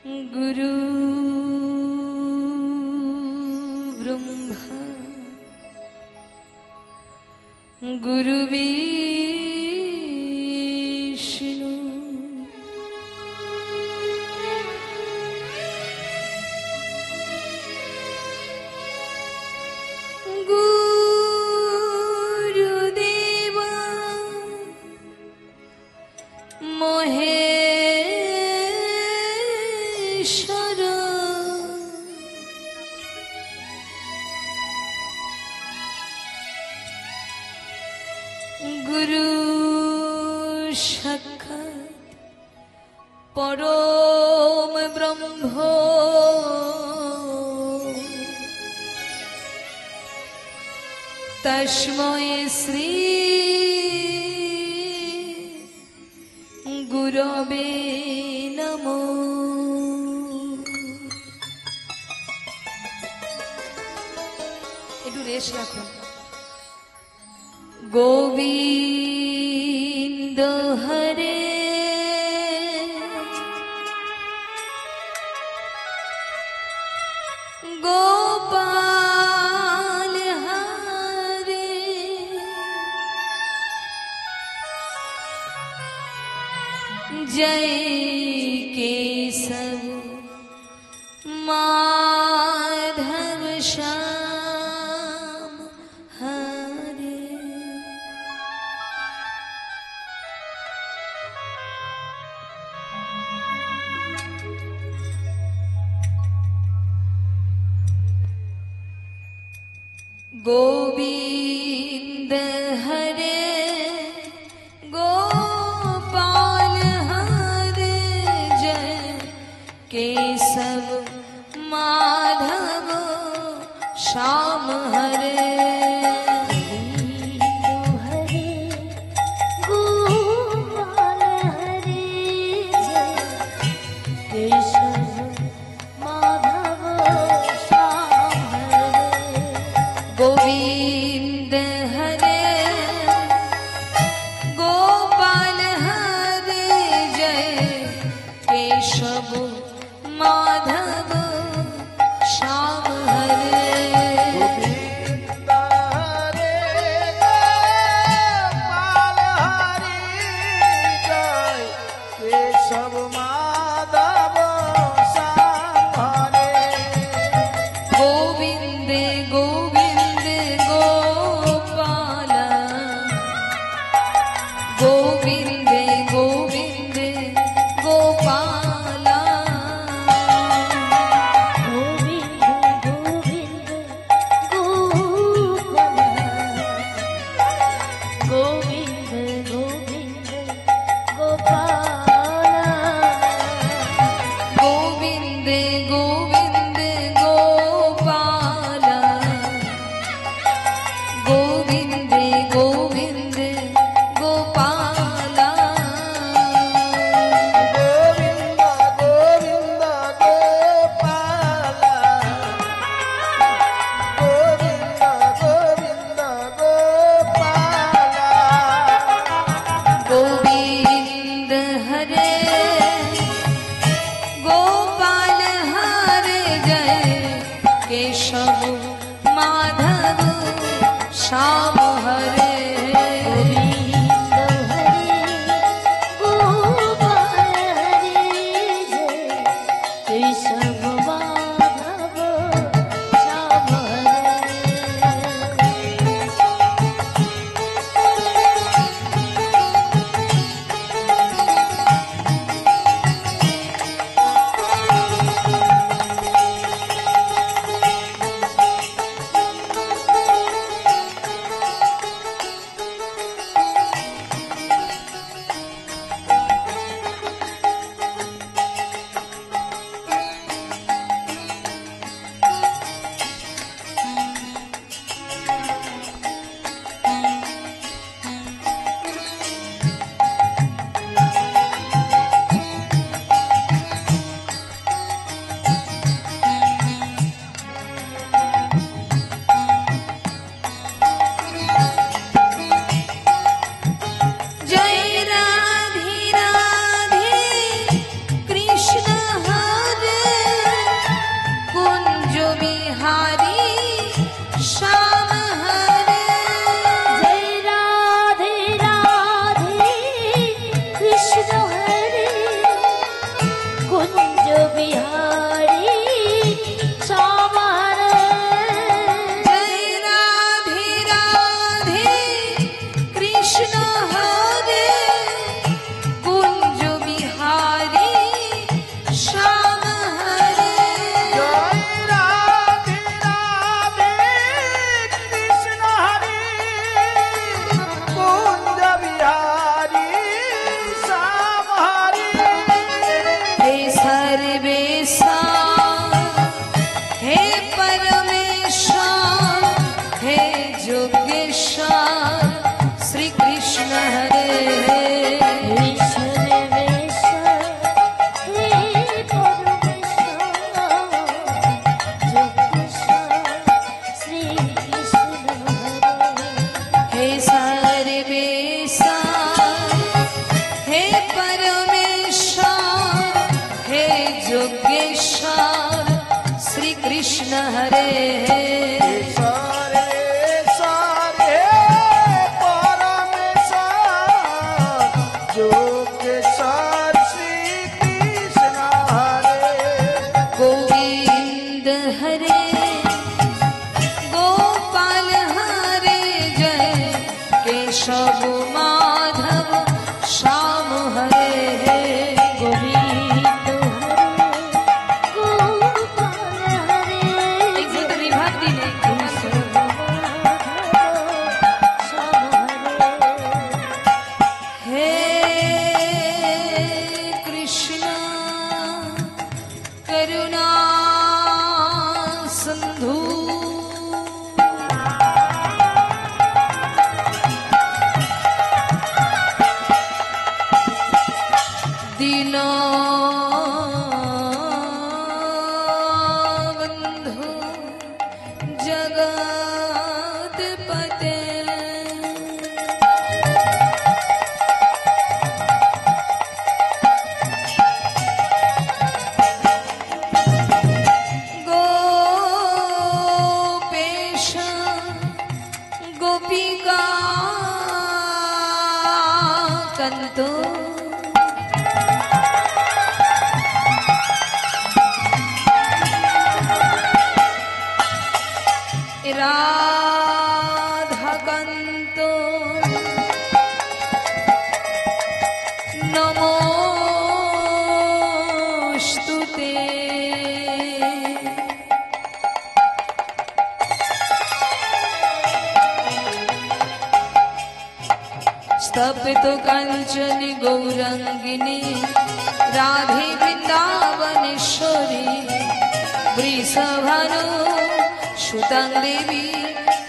गुरु ब्रह्मा गुरु विष्णु गुरुदेव महेश्वर गुरु साक्षात् परम ब्रह्म तस्मै श्री गुरवे नमो। একটু রেশ রাখো। গোবিন্দ হরে গোপাল হরে जय केशव माधव श्याम हरे। गोविंद हरे गोपाल हरे जय केशव माधव श्याम हरे। गोविंद हरे गोपाल हरे जय केशव माधव श्याम हरे। गोविंद हरे गोपाल हरे जय केशव माधव श्याम हरे। गोविंद गोविंद गोपाल गोविंद गोविंद गोपाल गोविंद गोविंद गोपाल गोविंद गोविंद गोपाल गोविंद गोविंद गोपाल गोविंद गोविंद गोपाल। गोविंद हरे गोपाल हरे जय केशव माधव श्याम हरे। हे परमेश्वर हे योगेश्वर श्री कृष्ण हरे सारे सारे परमेश्वर योगेश्वर श्री कृष्ण हरे गोविंद हरे गोपाल हरे जय केशव माधव श्याम हरे गोविंद हरे गोपाल हरे एक गीत निभात दिले हे कृष्ण करुणा सिंधु दीनबंधु जगतपते गोपेश गोपिका कंतो राधाकान्तो नमोऽस्तु ते स्तपितो काञ्चनि गौरङ्गिनि राधे वृन्दावनेश्वरी वृषभानु सुतं देवी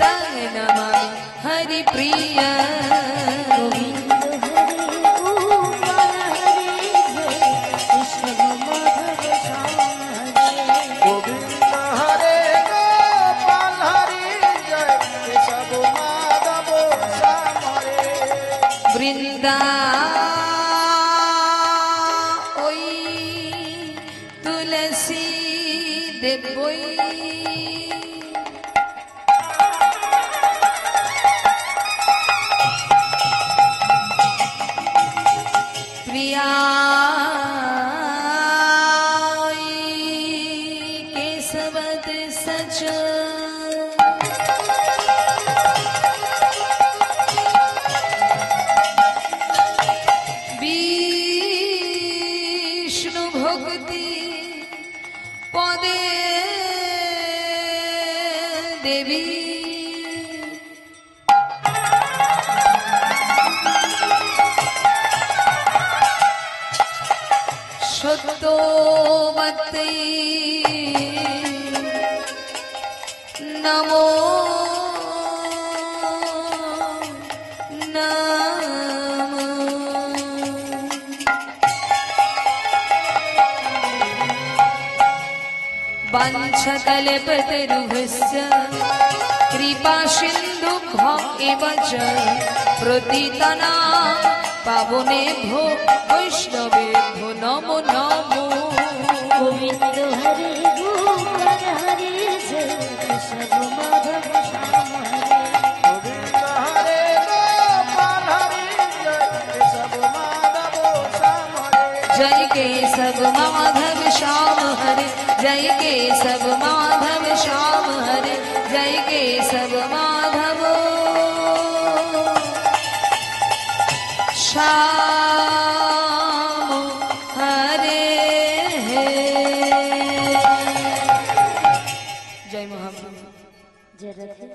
तं नमामि हरिप्रिय गोविंद हरे गोपाल हरे जय केशव माधव श्याम हरे गोविंद हरे गोपाल हरे जय केशव माधव श्याम हरे वृंदा ओई तुलसी देवोई प्रिया केशवत सच विष्णु भक्ति पदे देवी सत्योमते नमो नमो वाञ्छकल्पतरुभ्यश्च कृपा सिन्धुभ्य एव च प्रतितनां पावनेभ्यो वैष्णवेभ्यो नमो नमो गोविंद हरे गोपाल हरे जय केशव माधव श्याम हरे गोविंद हरे गोपाल हरे जय केशव माधव श्याम हरे जय केशव माधव श्याम हरे जय केशव माधव श्याम हरे जय केशव माधव श्याम हरे जय महाप्रभु जय रथे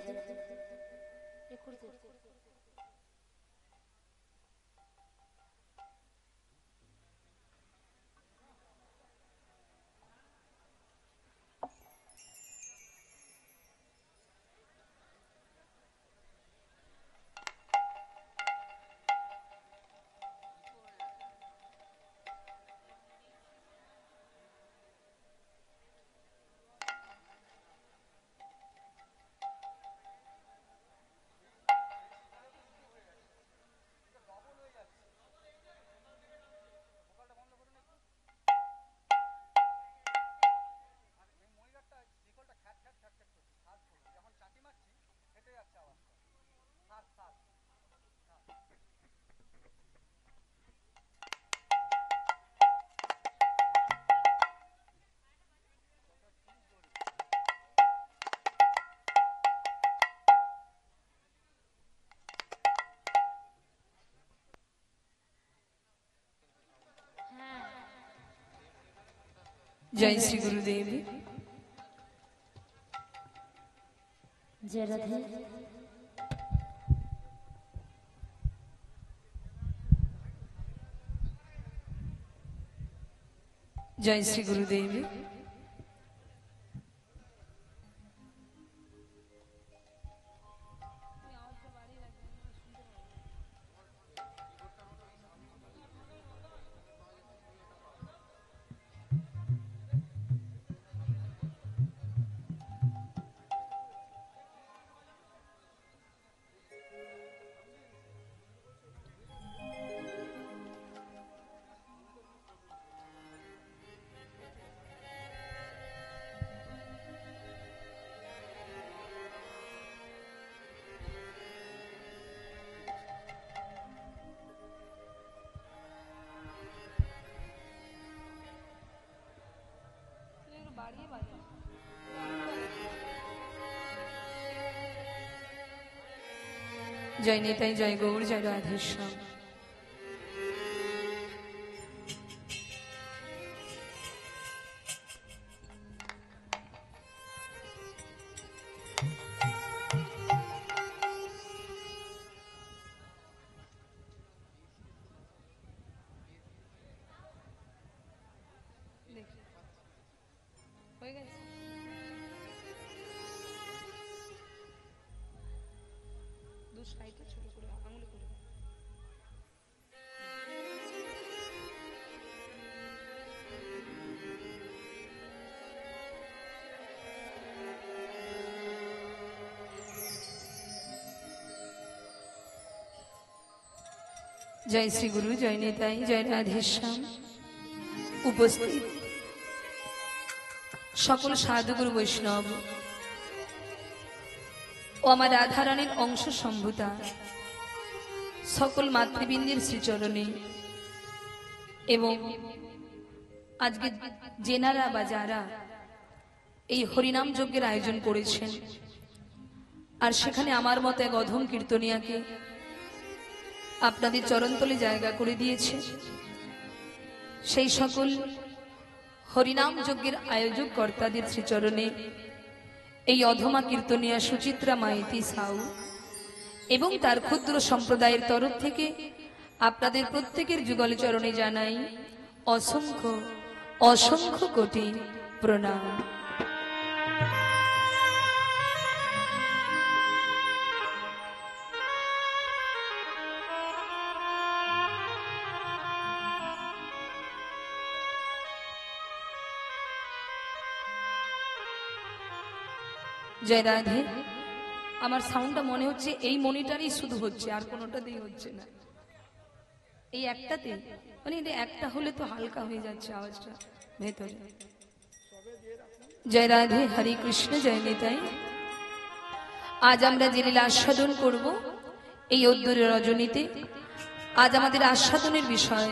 जय श्री गुरुदेव। जय राधे। जय श्री गुरुदेव। जय निताई, जय गौर, जय राधेश्याम। जय श्री गुरु, जय निताई, जय राधेश्याम। उपस्थित सकल साधुगुरु वैष्णव ও আমার রাধারানীর অংশ সম্ভূতা সকল মাতৃবৃন্দের শ্রীচরণে এবং আজকে জেনারা বা যারা এই হরিনাম যজ্ঞের আয়োজন করেছেন আর সেখানে আমার মতো এক অধম কীর্তনিয়াকে আপনাদের চরণতলে জায়গা করে দিয়েছে, সেই সকল হরিনাম যজ্ঞের আয়োজক কর্তাদের শ্রীচরণে এই অধমা কীর্তনিয়া সুচিত্রা মাইতি সাউ এবং তার ক্ষুদ্র সম্প্রদায়ের তরফ থেকে আপনাদের প্রত্যেকের যুগল চরণে জানাই অসংখ্য অসংখ্য কোটি প্রণাম। जय राधे। আমার সাউন্ডটা মনে হচ্ছে এই মনিটরই শুধু হচ্ছে, আর কোনোটাতেই হচ্ছে না, এই একটাতে, মানে এটা একটা হলে তো হালকা হয়ে যাচ্ছে আওয়াজটা ভেতরে। জয় রাধে, হরে কৃষ্ণ, জয় নিতাই। আজ আমরা যে লীলা আস্বাদন করব এই অদ্ভুত রজনীতে, আজ আমাদের আস্বাদনের বিষয়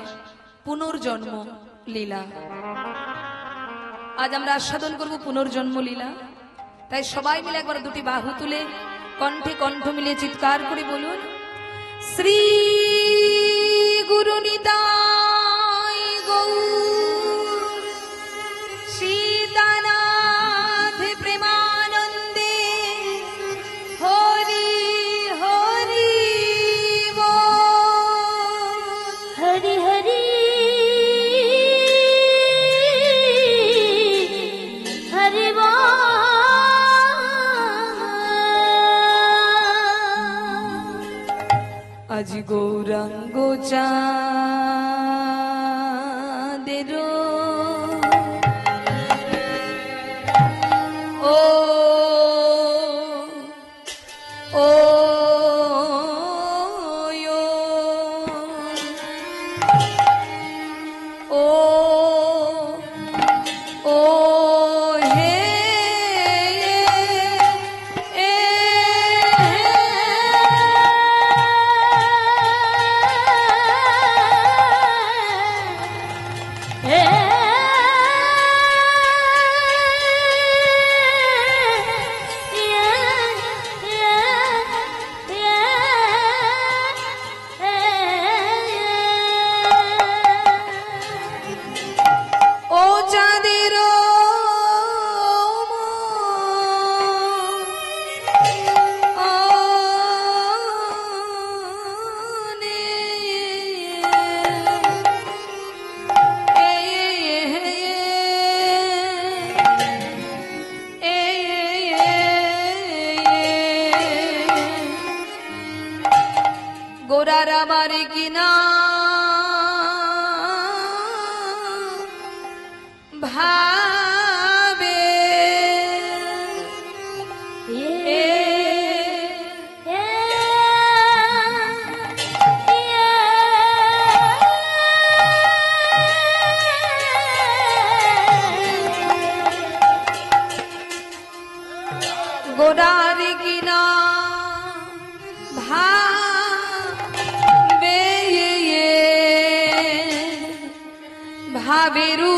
পুনর্জন্ম লীলা। আজ আমরা আস্বাদন করব পুনর্জন্ম লীলা। তাই সবাই মিলে একবার দুটি বাহু তুলে কণ্ঠে কণ্ঠ মিলিয়ে চিৎকার করে বলুন, শ্রী গুরু নিতাই গৌর সীতানাথ প্রেমানন্দে হরি হরি বল। हरि हरि हरि बोल। আজ গৌরাঙ্গ চাঁদের ও ও ও ও হে हे ভাবেরু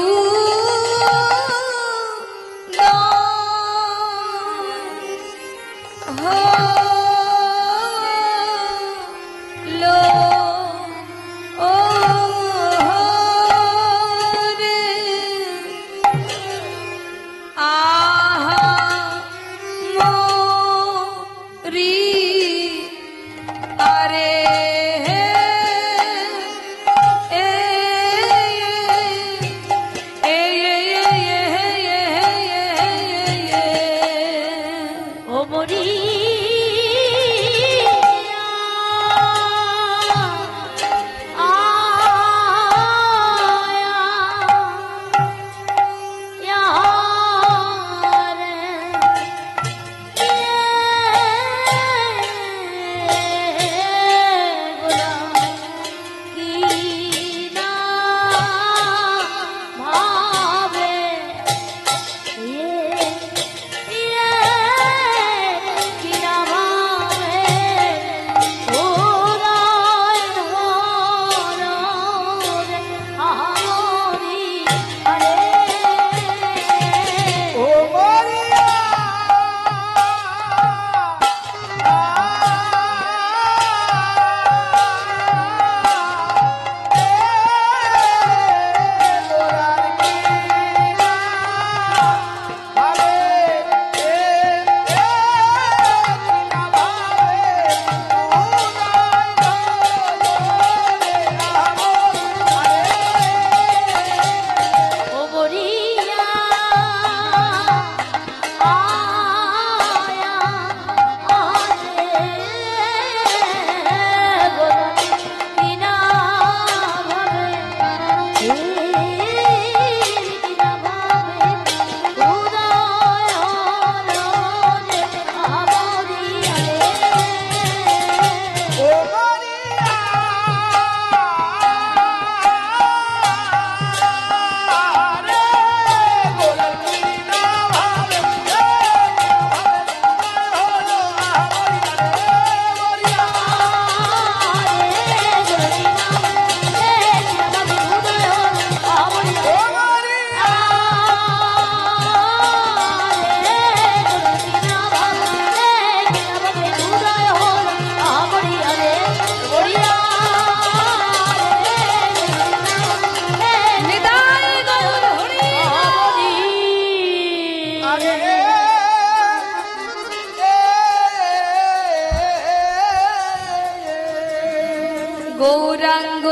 গৌরাঙ্গ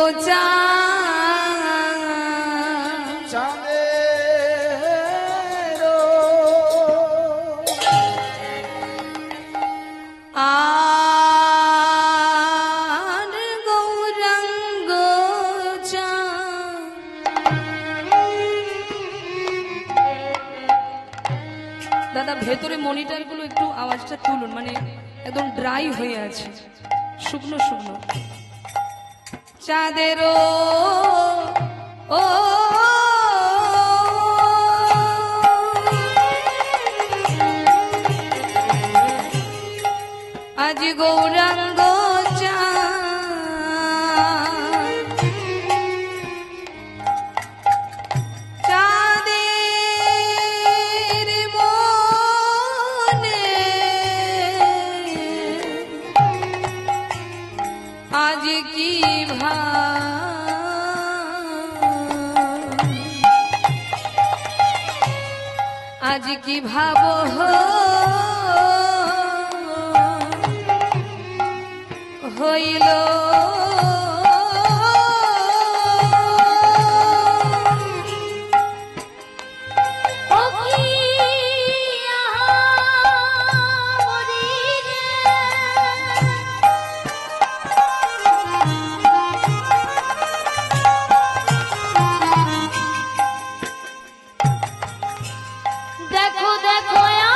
চাঁদের আর গৌরাঙ্গ দাদা ভেতরে মনিটর গুলো একটু আওয়াজটা তুলুন, মানে একদম ড্রাই হয়ে আছে, শুকনো শুকনো। চাঁদের ও আজ গৌরাঙ্গ চাঁদের মনে আজ কি আজ কি ভাবো হইল দেখো দেখো আ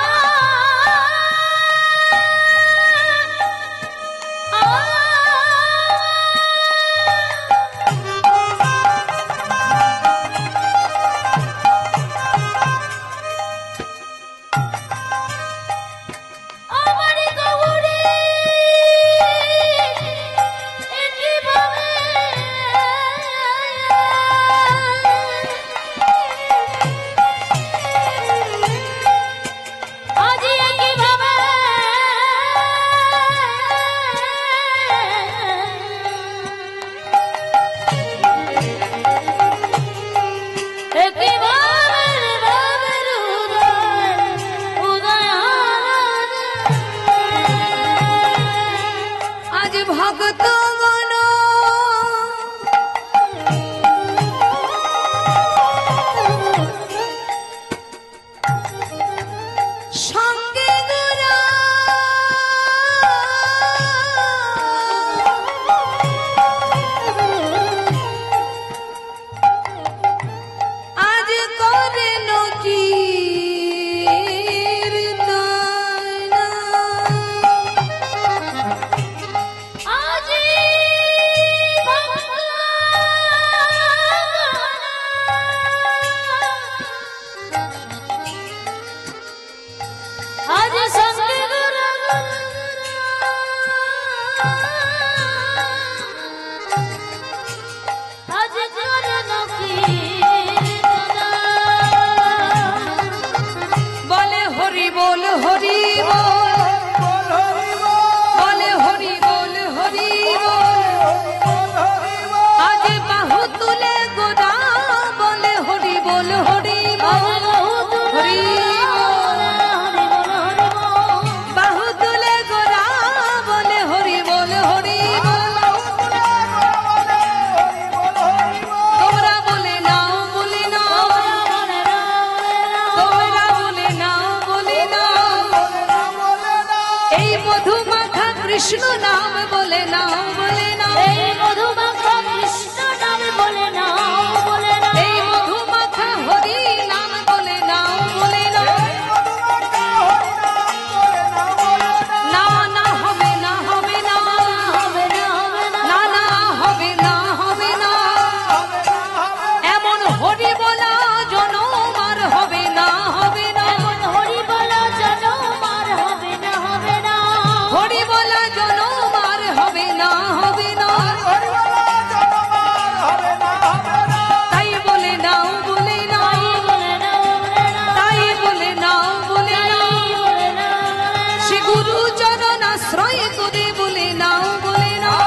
কৃষ্ণ নাম বলে নাও বলে নাও এই মধুমাখা কৃষ্ণ নাম বলে নাও বলে নাও এই মধুমাখা হরি নাম বলে নাও বলে নাও না না হবে না হবে না হবে না হবে না না না হবে না হবে না এমন হরি বলা জনম আর হবে না হবে না এমন হরি বলা জনম আর হবে না হবে না হরি বলা জনম আর হবে না হবে না তাই বলে নাও বলে নাও বলে নাও বলে নাও তাই বলে নাও বলে নাও বলে নাও শ্রী গুরু চরণ আশ্রয় করে বলে নাও বলে নাও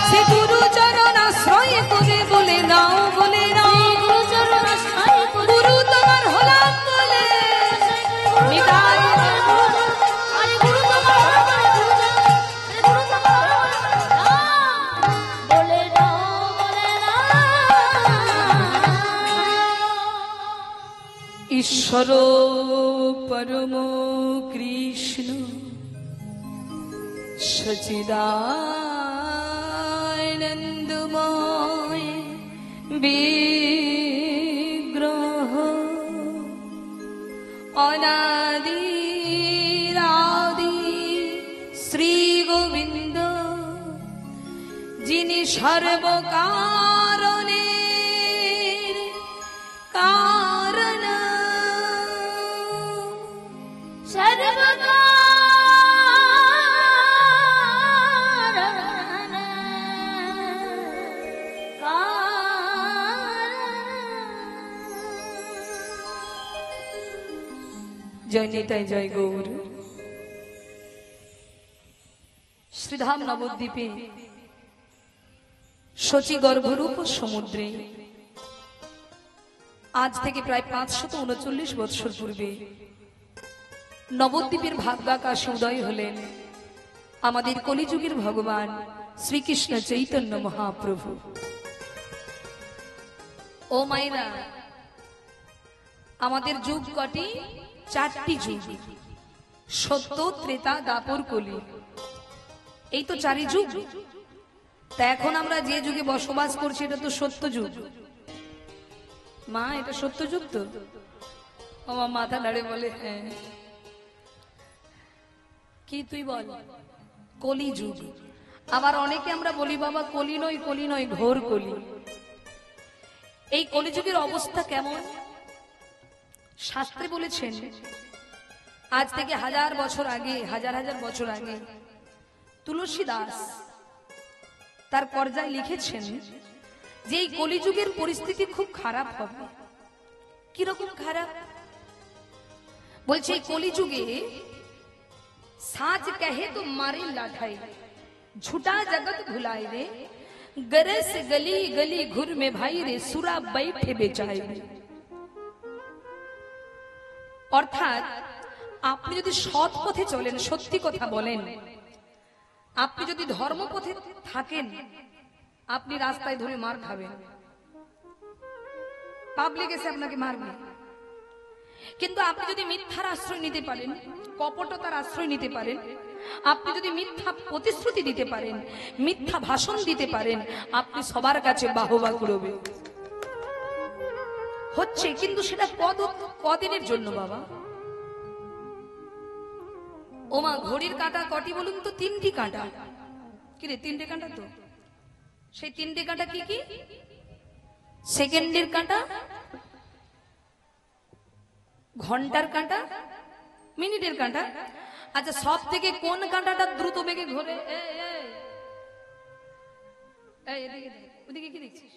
শ্রী গুরু চরণ আশ্রয় করে বলে নাও বলে নাও গুরুচরণ আশ্রয় করে গুরু তোমার হলাম বলে নিতাই আরে গুরু তোমার গুরু তোমার বলে নাও বলে নাও ঈশ্বর পরম কৃষ্ণ সচিদানন্দময় বিগ্রহ অনাদি আদি শ্রী গোবিন্দ যিনি সর্বকারণের কারণ জয় নিতাই জয় গৌর। শ্রীধাম নবদ্বীপে শচী গর্ভরূপ সমুদ্রে আজ থেকে প্রায় 539 বৎসর পূর্বে নবদ্বীপের ভাগ্যাকাশে উদয় হলেন আমাদের কলিযুগের ভগবান শ্রীকৃষ্ণ চৈতন্য মহাপ্রভু। ও মায়েরা, আমাদের যুগ কটি? 4টি যুগ, সত্য, ত্রেতা, দ্বাপর, কলি। এই তো 4ই যুগ। তা এখন আমরা যে যুগে বসবাস করছি এটা তো সত্য যুগ। মা, এটা সত্য যুগ তো? আমার মাথা নাড়ে বলে হ্যাঁ। কি তুই বল? কলি যুগ। আবার অনেকে আমরা বলি বাবা কলি নয় ঘোর কলি। এই কলিযুগের অবস্থা কেমন? শাস্ত্রে বলেছেন আজ থেকে হাজার বছর আগে তুলসী দাস তার পর্যায়ে লিখেছেন যে এই কলিযুগের পরিস্থিতি খুব খারাপ হবে। কিরকম খারাপ? বলছে এই কলিযুগে साच कहे तो मारे लाठाई झूठा जगत भुलाए रे गरस गली गली घुर में भाई रे सुरा बैठे बेचाए रे। অর্থাৎ আপনি যদি সৎ পথে চলেন, সত্যি কথা বলেন, আপনি যদি ধর্মপথে থাকেন, আপনি রাস্তায় ধরে মার খাবেন, পাবলিক এসে আপনাকে মারবে। কিন্তু আপনি যদি মিথ্যার আশ্রয় নিতে পারেন, কপটতার আশ্রয় নিতে পারেন, আপনি যদি মিথ্যা প্রতিশ্রুতি দিতে পারেন, মিথ্যা ভাষণ দিতে পারেন, আপনি সবার কাছে বাহবা কুড়বে। হচ্ছে, কিন্তু সেটা কদিনের জন্য বাবা। ওমা, ঘড়ির কাঁটা কটি বলুন তো? 3টি কাঁটা। কিরে 3টে কাঁটা তো? সেই 3টে কাঁটা কি কি? সেকেন্ডের কাঁটা, ঘন্টার কাঁটা, মিনিটের কাঁটা। আচ্ছা, সব থেকে কোন কাঁটাটা দ্রুত বেগে ঘোরে? ওদিকে কি দেখছিস?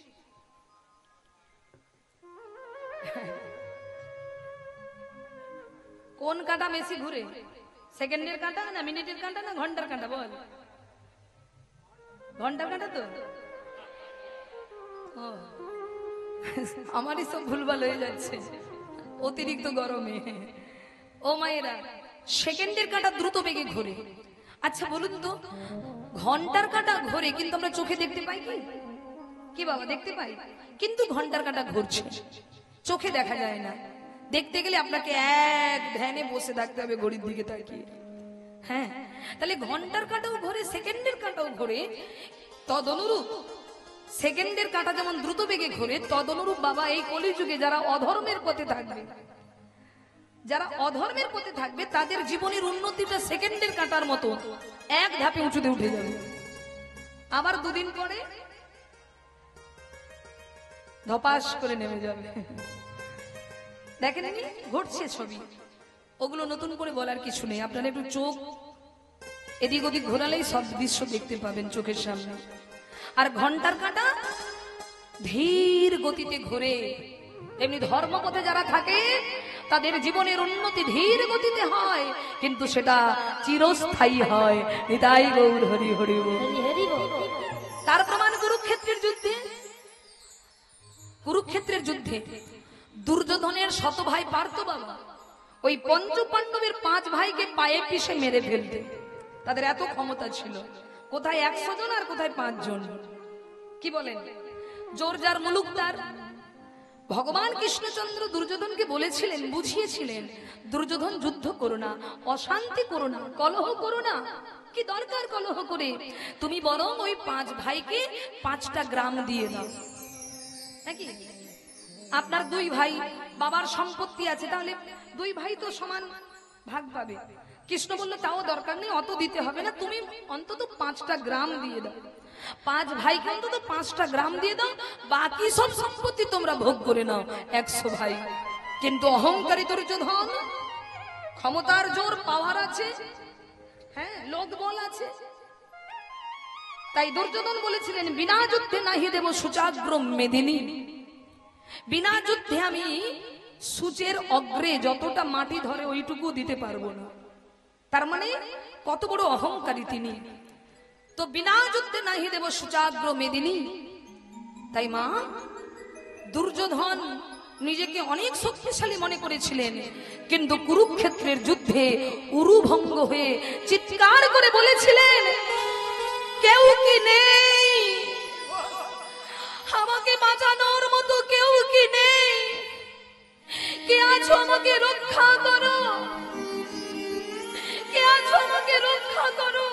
কোন কাঁটা বেশি ঘুরে? সেকেন্ডের কাঁটা না মিনিটের কাঁটা না ঘন্টার কাঁটা? বল। ঘন্টার কাঁটা তো? আমারই সব ভুলভাল হয়ে যাচ্ছে অতিরিক্ত গরমে। ও মায়েরা, সেকেন্ডের কাঁটা দ্রুত বেগে ঘোরে। আচ্ছা বলুন তো, ঘন্টার কাঁটা ঘোরে কিন্তু আমরা চোখে দেখতে পাই কি? কি বাবা, দেখতে পাই? কিন্তু ঘন্টার কাঁটা ঘুরছে, চোখে দেখা যায় না। দেখতে গেলে আপনাকে এক ধ্যানে বসে থাকতে হবে ঘড়ির দিকে তাকিয়ে। হ্যাঁ, তাহলে ঘন্টার কাঁটাও ঘোরে, সেকেন্ডের কাঁটাও ঘোরে, তদনুরূপ সেকেন্ডের কাঁটা যেমন দ্রুত বেগে ঘোরে, তদনুরূপ বাবা এই কলিযুগে যারা অধর্মের পথে থাকবে, যারা অধর্মের পথে থাকবে তাদের জীবনের উন্নতিটা সেকেন্ডের কাঁটার মতো এক ধাপে উঁচুতে উঠে যাবে। আবার দুদিন পরে ধপাস করে নেমে যাবে। দেখেন ঘটছে ছবি, ওগুলো নতুন করে বলার কিছু নেই। আপনারা একটু চোখ এদিক ওদিক ঘোরালেই সব দৃশ্য দেখতে পাবেন চোখের সামনে। আর ঘন্টার কাঁটা ধীর গতিতে ঘোরে, এমনি ধর্মপথে যারা থাকে তাদের জীবনের উন্নতি ধীর গতিতে হয়, কিন্তু সেটা চিরস্থায়ী হয়। নিতাই গৌর হরি হরি বল। তার প্রমাণ কুরুক্ষেত্রের যুদ্ধে। কুরুক্ষেত্রের যুদ্ধে দুর্যোধনের শত ভাই পার্থ বাবা ওই পঞ্চ পাণ্ডবের 5 ভাইকে পায়ে পিষে মেরে ফেলতে, তাদের এত ক্ষমতা ছিল। কোথায় 100 জন আর কোথায় 5 জন। কি বলেন, জোর যার মুলুক তার। ভগবান কৃষ্ণচন্দ্র দুর্যোধনকে বলেছিলেন, বুঝিয়েছিলেন, দুর্যোধন যুদ্ধ করো না, অশান্তি করো না, কলহ করো না। কি দরকার কলহ করে? তুমি বরং ওই 5 ভাইকে 5টা গ্রাম দিয়ে দাও। নাকি আপনার 2 ভাই বাবার সম্পত্তি আছে, তাহলে 2 ভাই তো সমান ভাগ পাবে। কৃষ্ণ বলল তাও দরকার নেই, অত দিতে হবে না, তুমি অন্তত 5টা গ্রাম দিয়ে দাও। 5 ভাইকে অন্তত 5টা গ্রাম দিয়ে দাও, বাকি সব সম্পত্তি তোমরা ভোগ করে নাও 100 ভাই। কিন্তু অহংকারী দুর্যোধন, ক্ষমতার জোর, পাওয়ার আছে, হ্যাঁ, লোক বল আছে। তাই দুর্যোধন বলেছিলেন, বিনা যুদ্ধে নাহি দেব সুচাগ্র মেদিনী। বিনা যুদ্ধে আমি সূচের অগ্রে যতটা মাটি ধরে ওইটুকু দিতে পারবো না। তার মানে কত বড় অহংকারী তিনি। তো বিনা যুদ্ধে নাহি দেব সুচাগ্র মেদিনী। তাই মা, দুর্যোধন নিজেকে অনেক শক্তিশালী মনে করেছিলেন, কিন্তু কুরুক্ষেত্রের যুদ্ধে উরুভঙ্গ হয়ে চিৎকার করে বলেছিলেন, কেউ কি নেই আমাকে বাঁচানোর মতো? কেউ কি নেই? কে আছো আমাকে রক্ষা করো? কে আছো আমাকে রক্ষা করো?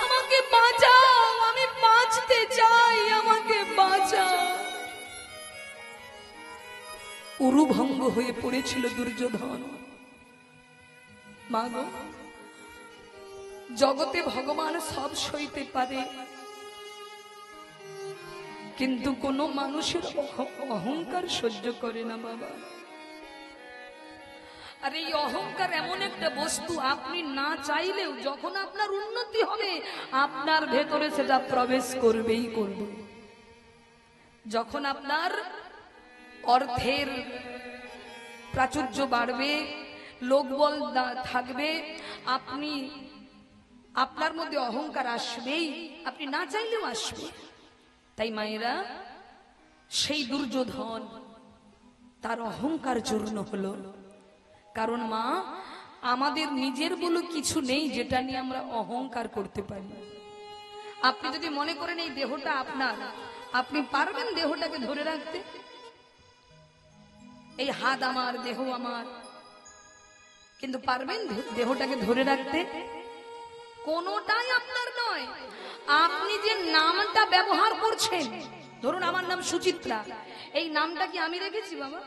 আমাকে বাঁচাও, আমি বাঁচতে চাই, আমাকে বাঁচাও। উরুভঙ্গ হয়ে পড়েছিল দুর্যোধন। মা গো, জগতে ভগবান সব সইতে পারে, কিন্তু কোন মানুষের অহংকার সহ্য করে না বাবা। আর এই অহংকার এমন একটা বস্তু, আপনি না চাইলেও যখন আপনার উন্নতি হবে আপনার ভেতরে সেটা প্রবেশ করবেই করবে। যখন আপনার অর্থের প্রাচুর্য বাড়বে, লোকবল থাকবে, আপনার মধ্যে অহংকার আসবেই, আপনি না চাইলেও আসবে। তাই মায়েরা, সেই দুর্যোধন তার অহংকার চূর্ণ হলো। কারণ মা, আমাদের নিজের বলে কিছু নেই যেটা নিয়ে আমরা অহংকার করতে পারি। আপনি যদি মনে করেন এই দেহটা আপনার, আপনি পারবেন দেহটাকে ধরে রাখতে? এই হাত আমার, দেহ আমার, কিন্তু পারবেন দেহটাকে ধরে রাখতে? কোনটাই আপনার নয়। আপনি যে নামটা ব্যবহার করছেন, ধরুন আমার নাম সুচিত্রা, এই নামটা কি আমি রেখেছি বাবা?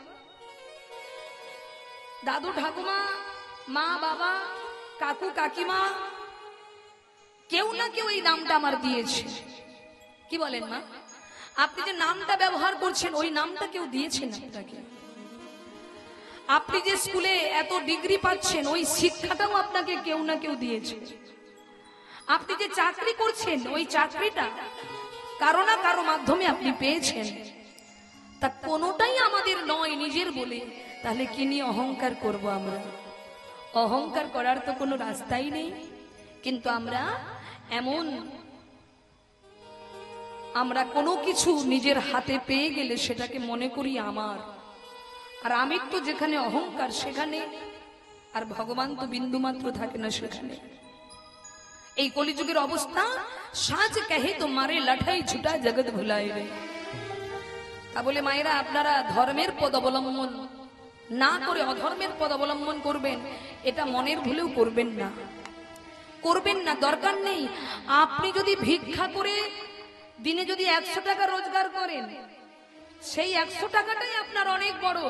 দাদু ঠাকুমা, মা বাবা, কাকু কাকিমা, কেউ না কেউ এই নামটা আমার দিয়েছে। কি বলেন মা? আপনি যে নামটা ব্যবহার করছেন ওই নামটা কেউ দিয়েছেন আপনাকে। আপনি যে স্কুলে এত ডিগ্রি পাচ্ছেন ওই শিক্ষাটাও আপনাকে কেউ না কেউ দিয়েছে। আপনি যে চাকরি করছেন ওই চাকরিটা কারো না কারো মাধ্যমে আপনি পেয়েছেন। তা কোনোটাই আমাদের নয় নিজের বলে, তাহলে কি নিয়ে অহংকার করব আমরা? অহংকার করার তো কোনো রাস্তাই নেই। কিন্তু আমরা কোনো কিছু নিজের হাতে পেয়ে গেলে সেটাকে মনে করি আমার, আর আমি তো যেখানে অহংকার সেখানে, আর ভগবান তো বিন্দুমাত্র থাকে না সেখানে। এই কলিযুগের অবস্থা, সাজ কহে তো মারে লাঠাই ছুটা জগৎ ভুলাই রে। তা বলে মায়েরা, আপনারা ধর্মের পদ অবলম্বন না করে অধর্মের পদ অবলম্বন করবেন, এটা মনের ভুলেও করবেন না, করবেন না, দরকার নেই। আপনি যদি ভিক্ষা করে দিনে যদি 100 টাকা রোজগার করেন, সেই 100 টাকাটাই আপনার অনেক বড়।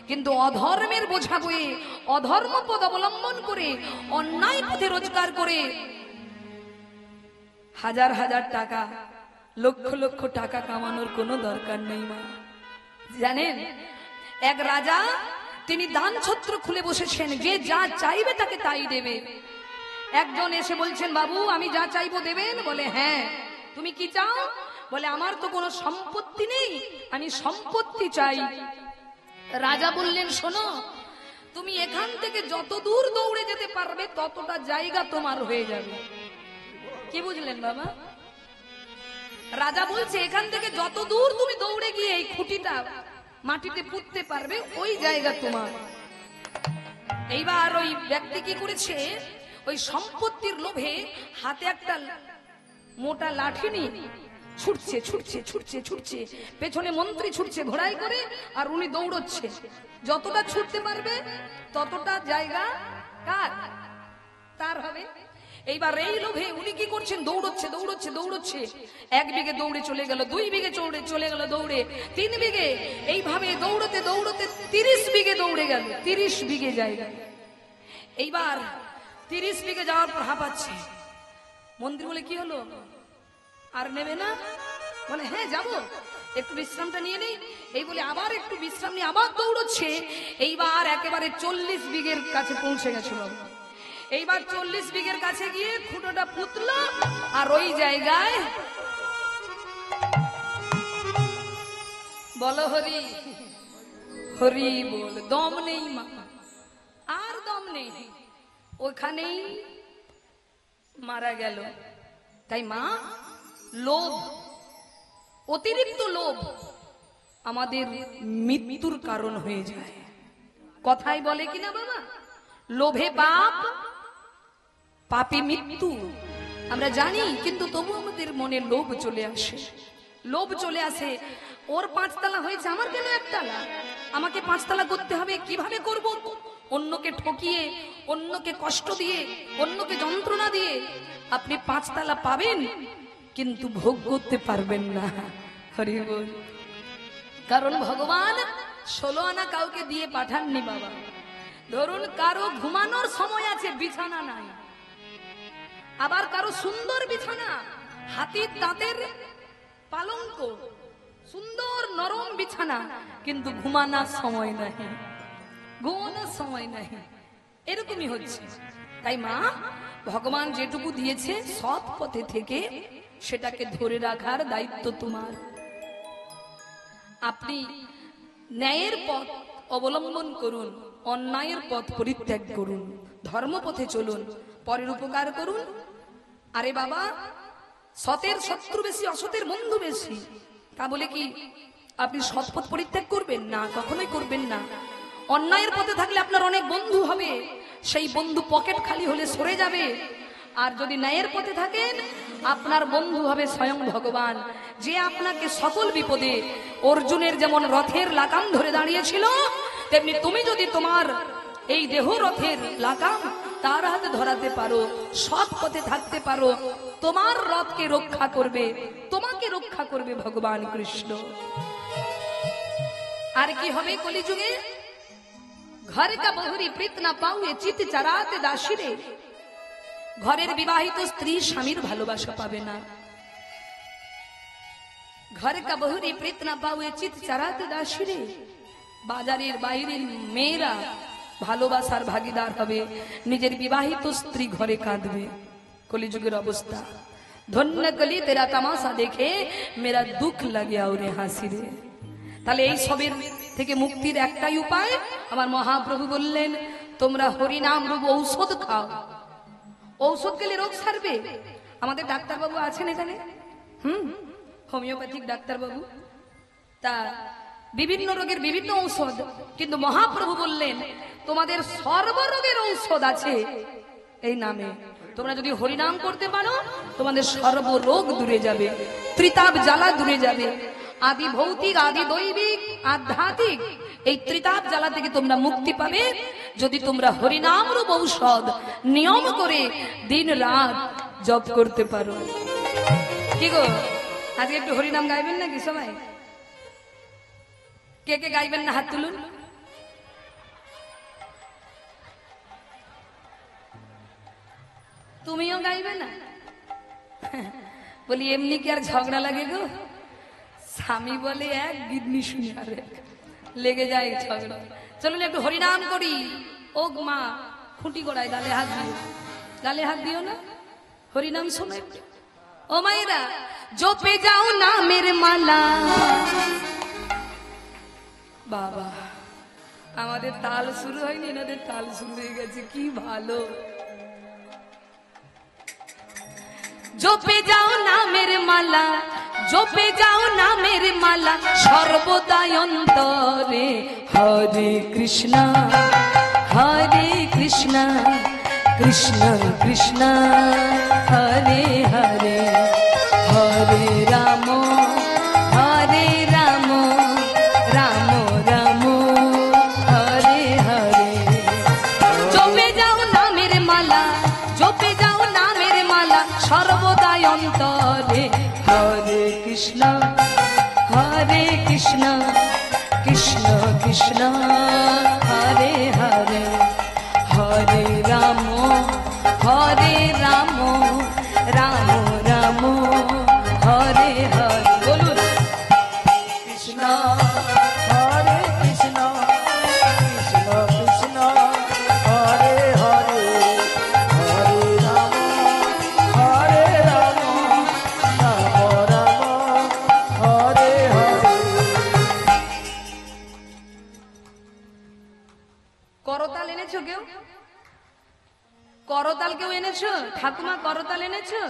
কিন্তু অধর্মের বোঝা বয়ে অধর্ম পদ অবলম্বন করে অন্যায় পথে রোজগার করে হাজার হাজার টাকা, লক্ষ লক্ষ টাকা কামানোর কোনো দরকার নেই মা। জানেন, এক রাজা, তিনি দান ছত্র খুলে বসেছেন, যে যা চাইবে তাকে তাই দেবে। একজন এসে বলছেন, বাবু আমি যা চাইবো দেবেন? বলে হ্যাঁ। তুমি কি চাও? বলে আমার তো কোনো সম্পত্তি নেই, আমি সম্পত্তি চাই। রাজা বললেন, শোনো, তুমি এখান থেকে যত দূর দৌড়ে যেতে পারবে ততটা জায়গা তোমার হয়ে যাবে। কি বুঝলেন বাবা? রাজা বলছে এখান থেকে যত দূর তুমি দৌড়ে গিয়ে এই খুঁটিটা মাটিতে পুঁততে পারবে ওই জায়গা তোমার। এইবার ওই ব্যক্তি কি করেছে, ওই সম্পত্তির লোভে হাতে একটা মোটা লাঠি নিয়ে ছুটছে ছুটছে ছুটছে ছুটছে, পেছনে মন্ত্রী ছুটছে ঘোড়ায় করে, আর উনি দৌড়চ্ছে। যতটা ছুটতে পারবে ততটা জায়গা কার? তার হবে। এইবার এই লোভে উনি কি করছেন, দৌড়চ্ছে দৌড়চ্ছে দৌড়চ্ছে। 1 বিঘে দৌড়ে চলে গেল, 2 বিঘে চলে গেল দৌড়ে, 3 বিঘে, এইভাবে দৌড়তে দৌড়তে 30 বিঘে দৌড়ে গেল, 30 বিঘে জায়গা। এইবার 30 বিঘে যাওয়ার পর হাঁপাচ্ছে। মন্ত্রী বলে, কি হলো, আর নেবে না? বলে হ্যাঁ যাবো, একটু বিশ্রামটা নিয়ে নেই। এই বলে আবার একটু বিশ্রাম নিয়ে আবার দৌড়চ্ছে। এইবার একেবারে 40 বিঘের কাছে পৌঁছে গেছিল। এইবার 40 বিঘের কাছে গিয়ে খুঁটোটা পুতলো, আর ওই জায়গায় বলো হরি হরি বল, দম নেই মা, আর দম নেই, ওখানেই মারা গেল। তাই মা, লোভ, অতিরিক্ত লোভ আমাদের মৃত্যুর কারণ হয়ে যায়। কথাই বলে কিনা বাবা, লোভে পাপ, পাপে মৃত্যু। আমরা জানি, কিন্তু তবু আমাদের মনে লোভ চলে আসে, লোভ চলে আসে। ওর 5 তলা হয়েছে, আমার কেন 1 তলা? আমাকে 5 তলা করতে হবে, কিভাবে করব? অন্যকে ঠকিয়ে, অন্যকে কষ্ট দিয়ে, অন্যকে যন্ত্রণা দিয়ে আপনি 5 তলা পাবেন, কিন্তু ভোগ করতে পারবেন না। হরি বল। কারণ ভগবান 16 আনা কাউকে দিয়ে পাঠাননি বাবা। ধরুন কারো ঘুমানোর সময় আছে, বিছানা নাই, আবার কারো সুন্দর বিছানা, হাতির দাঁতের পালঙ্ক, সুন্দর নরম বিছানা, কিন্তু ঘুমানোর সময় নাই, ঘুমানোর সময় নাই। এরকমই হচ্ছে। তাই মা, ভগবান যেটুকু দিয়েছে সৎ পথে থেকে সেটাকে ধরে রাখার দায়িত্ব তোমার। আপনি ন্যায়ের পথ অবলম্বন করুন, অন্যায়ের পথ পরিত্যাগ করুন, ধর্মপথে চলুন, পরের উপকার করুন। আরে বাবা, সতের শত্রু বেশি, অসতের বন্ধু বেশি। তা বলে কি আপনি সৎ পথ পরিত্যাগ করবেন না? কখনোই করবেন না। অন্যায়ের পথে থাকলে আপনার অনেক বন্ধু হবে, সেই বন্ধু পকেট খালি হলে সরে যাবে। আর যদি ন্যায়ের পথে থাকেন, আপনার বন্ধু হবে স্বয়ং ভগবান, যে আপনাকে সকল বিপদে, অর্জুনের যেমন রথের লাগাম ধরে দাঁড়িয়েছিল, তেমনি তুমি যদি তোমার এই দেহ রথের লাগাম তার হাতে ধরাতে পারো, সৎ পথে থাকতে পারো, তোমার রথকে রক্ষা করবে, তোমাকে রক্ষা করবে ভগবান কৃষ্ণ। আর কি হবে কলিযুগে? ঘর কা বহুরি প্রীত না পাউয়ে চিত চারাতে দাসিরে। ঘরের বিবাহিত স্ত্রী স্বামীর ভালোবাসা পাবে না। ঘর কা বহুরি প্রীত না পাউয়ে চিত চারাতে দাসিরে। বাজারের বাইরের মেয়েরা ভালোবাসার ভাগিদার হবে, নিজের বিবাহিত স্ত্রী ঘরে কাঁদবে। কলিযুগের অবস্থা। ধন্য কলি তেরা তামাশা দেখে মেরা দুঃখ লাগে আউরে হাসি রে। তাহলে এই সবের থেকে মুক্তির একটাই উপায়, আমার মহাপ্রভু বললেন, তোমরা হরিনাম রূপ ঔষধ খাও। ঔষধ খেলে রোগ সারবে। আমাদের ডাক্তারবাবু আছেন এখানে, হোমিওপ্যাথিক ডাক্তারবাবু, তা বিভিন্ন রোগের বিভিন্ন ঔষধ, কিন্তু মহাপ্রভু বললেন তোমাদের সর্বরোগের ঔষধ আছে এই নামে। তোমরা যদি হরিনাম করতে পারো, তোমাদের সর্বরোগ দূরে যাবে, ত্রিতাপ জ্বালা দূরে যাবে। আদি ভৌতিক, আদি দৈবিক, আধ্যাত্মিক এই ত্রিতাপ জ্বালা থেকে তোমরা মুক্তি পাবে যদি তোমরা হরিনাম রূপ ঔষধ নিয়ম করে দিন রাত জপ করতে পারো। কি গো, আজকে একটু হরিনাম গাইবেন নাকি সবাই? কে কে গাইবেন না হাত তুলুন। তুমিও গাইবে না? বলি এমনি কি আর ঝগড়া লাগে গো? স্বামী বলে এক, গিদনি শুনে আর এক, লেগে যায় ঝগড়া। চলুন একটু হরিনাম করি। ও মা, খুঁটি গোড়ায় গালে হাত দিও, গালে হাত দিও না, হরিনাম শোনো একটু। ও মায়েরা, জপে যাও না মেরে মালা। বাবা, আমাদের তাল শুরু হয়নি, এনাদের তাল শুরু হয়ে গেছে, কি ভালো। জপে যাও না মেরে মালা, জপে যাও না মেরে মালা, সর্বদাই অন্তরে হরে কৃষ্ণ হরে কৃষ্ণ কৃষ্ণ কৃষ্ণ হরে হরে, হরে রাম হরে রাম রাম রাম হরে হরে। জপে যাও না মেরে মালা, জপে যাও না মেরে মালা, সর্বদাই অন্তরে হরে কৃষ্ণ হরে কৃষ্ণ কৃষ্ণ কৃষ্ণ হরে হরে, হরে রাম রাম রাম হরে হরে। বলুন কৃষ্ণ হরে কৃষ্ণ কৃষ্ণ কৃষ্ণ হরে হরে, হরে রাম রাম রাম হরে হরে। করতাল এনেছো কেউ? করতাল কেউ এনেছো? ঠাকুমা করতাল এনেছো?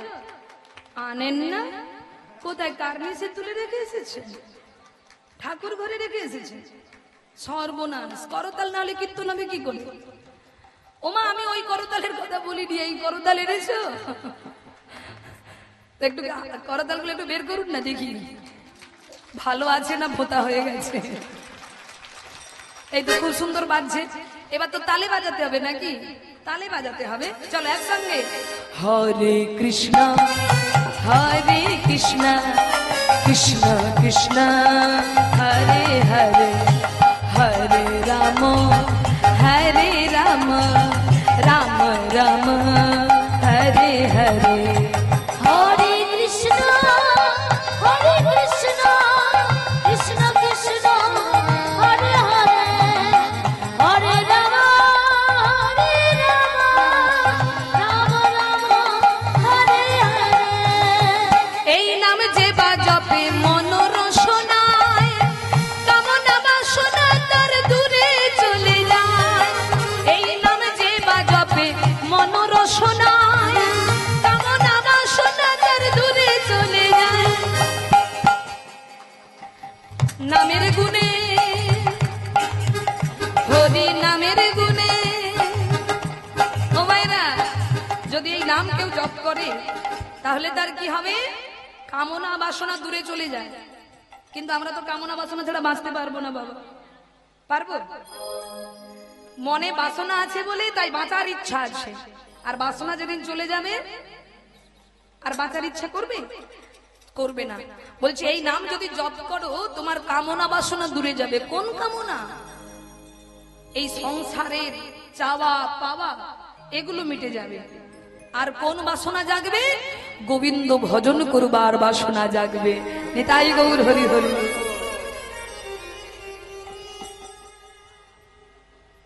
আনেন না? কোথায় কার্নিসে তুলে রেখে এসেছে? ঠাকুর ঘরে রেখে এসেছে? সর্বনাশ, করতাল না হলে কীর্তন হবে কি করে? ওমা, আমি ওই করতালের কথা বলিনি, এই করতাল এনেছো? একটু করতালগুলো একটু বের করুন না দেখি, ভালো আছে না ভোতা হয়ে গেছে। এই তো খুব সুন্দর বাজছে, এবার তো তালে বাজাতে হবে নাকি? তালে বাজাতে হবে, চলো একসঙ্গে। হরে কৃষ্ণ হরে কৃষ্ণ কৃষ্ণ কৃষ্ণ হরে হরে, হরে রাম রাম রাম রাম হরে হরে। হরে কৃষ্ণ কৃষ্ণ কৃষ্ণ হরে হরে, হরে রাম রাম রাম হরে হরে। এই নাম যে বা জপে মন রসনায়, কামনা বাসনা তার দূরে চলে যায়। এই নাম যে বা জপে মন রসনায়, কামনা বাসনা তার দূরে চলে যায়। নামের গুণে, হরি নামের গুণে। ও ভাইরা, যদি এই নাম কেউ জপ করে তাহলে তার কি হবে? কামনা বাসনা দূরে চলে যায়। কিন্তু আমরা তো কামনা বাসনা ছাড়া বাঁচতে পারবো না বাবা, পারবো? মনে বাসনা আছে বলে তাই বাঁচার ইচ্ছা আছে, আর বাসনা যেদিন চলে যাবে আর বাঁচার ইচ্ছা করবে? করবে না। বলছে এই নাম যদি জপ করো তোমার কামনা বাসনা দূরে যাবে। কোন কামনা? এই সংসারের চাওয়া পাওয়া এগুলো মিটে যাবে। আর কোন বাসনা জাগবে? গোবিন্দ ভজন করবার বাসনা জাগবে। নিতাই গৌর হরি হরি।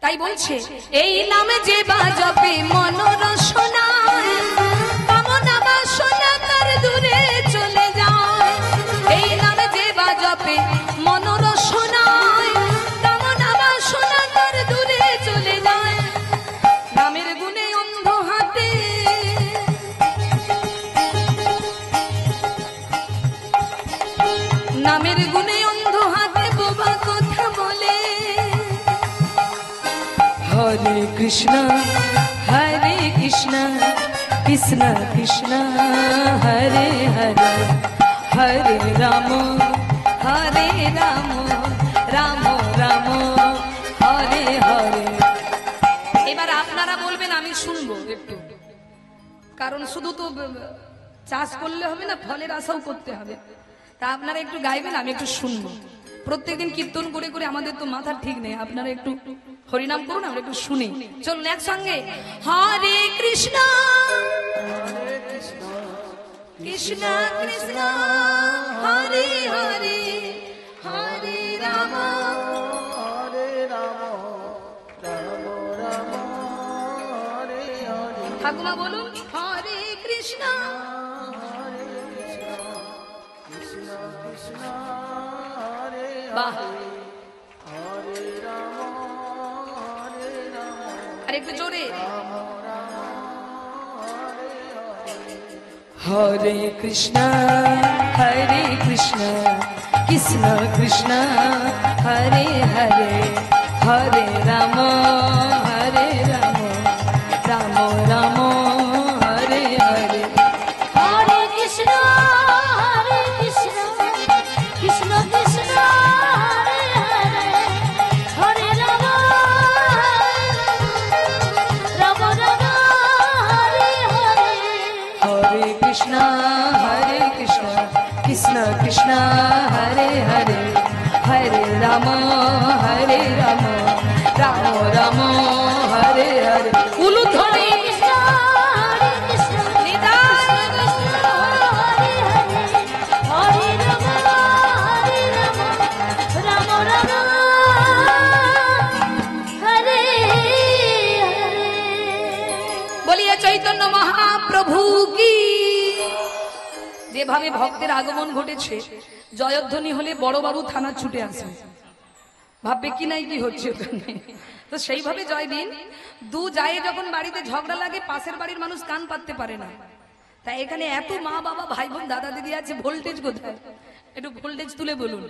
তাই বলছে এই নামে যে বা জপে মন রসনায়, কামনা বাসনা তার দূরে চলে যায়। এই নামে যে বা জপে মন রসনায়, কামনা বাসনা তার দূরে চলে যায়। নামের গুণে অন্ধ হাতে, নামের গুণে অন্ধ হাতে বোবা কথা বলে। হরে কৃষ্ণ হরে কৃষ্ণ কৃষ্ণ কৃষ্ণ হরে হরে, হরে রাম রাম রাম আমি শুনবো একটু, কারণ শুধু তো চাষ করলে হবে না, ফলের আশাও করতে হবে। তা আপনারা একটু গাইবেন, আমি একটু শুনবো। প্রত্যেকদিন কীর্তন করে করে আমাদের তো মাথা ঠিক নেই, আপনারা একটু হরিনাম করুন, আমরা একটু শুনি। চলুন একসঙ্গে হরে কৃষ্ণ কৃষ্ণ কৃষ্ণ হরে হরে হরে রাম হরে রাম রাম রাম হরে হরে ঠাকুমা বলুন হরে কৃষ্ণ কৃষ্ণ কৃষ্ণ হরে বাহ। হরে রাম হরে রাম আর একটু জোরে হরে কৃষ্ণ হরে কৃষ্ণ কৃষ্ণ কৃষ্ণ হরে হরে হরে রাম রাম রাম হরে হরে। হরে কৃষ্ণ কৃষ্ণ কৃষ্ণ হরে হরে হরে রাম রাম রাম হরে হরে। হরে কৃষ্ণ কৃষ্ণ কৃষ্ণ হরে হরে হরে রাম রাম রাম হরে হরে। উলু ধরে কৃষ্ণ কৃষ্ণ নিতাই কৃষ্ণ হরে হরে হরে রাম রাম রাম হরে হরে। বলিয়া চৈতন্য মহাপ্রভু কি। যেভাবে ভক্তের আগমন ঘটেছে, জয়ধ্বনি হলে বড়বাবু থানা ছুটে আসে, ভাববে কি নাই কি হচ্ছে ওখানে। তো সেইভাবে জয় দিন। দু যায় যখন বাড়িতে ঝগড়া লাগে, পাশের বাড়ির মানুষ কান পাততে পারে না। তাই এখানে এত মা বাবা ভাই বোন দাদা দিদি আছে, ভোল্টেজ কোথায়? একটু ভোল্টেজ তুলে বলুন,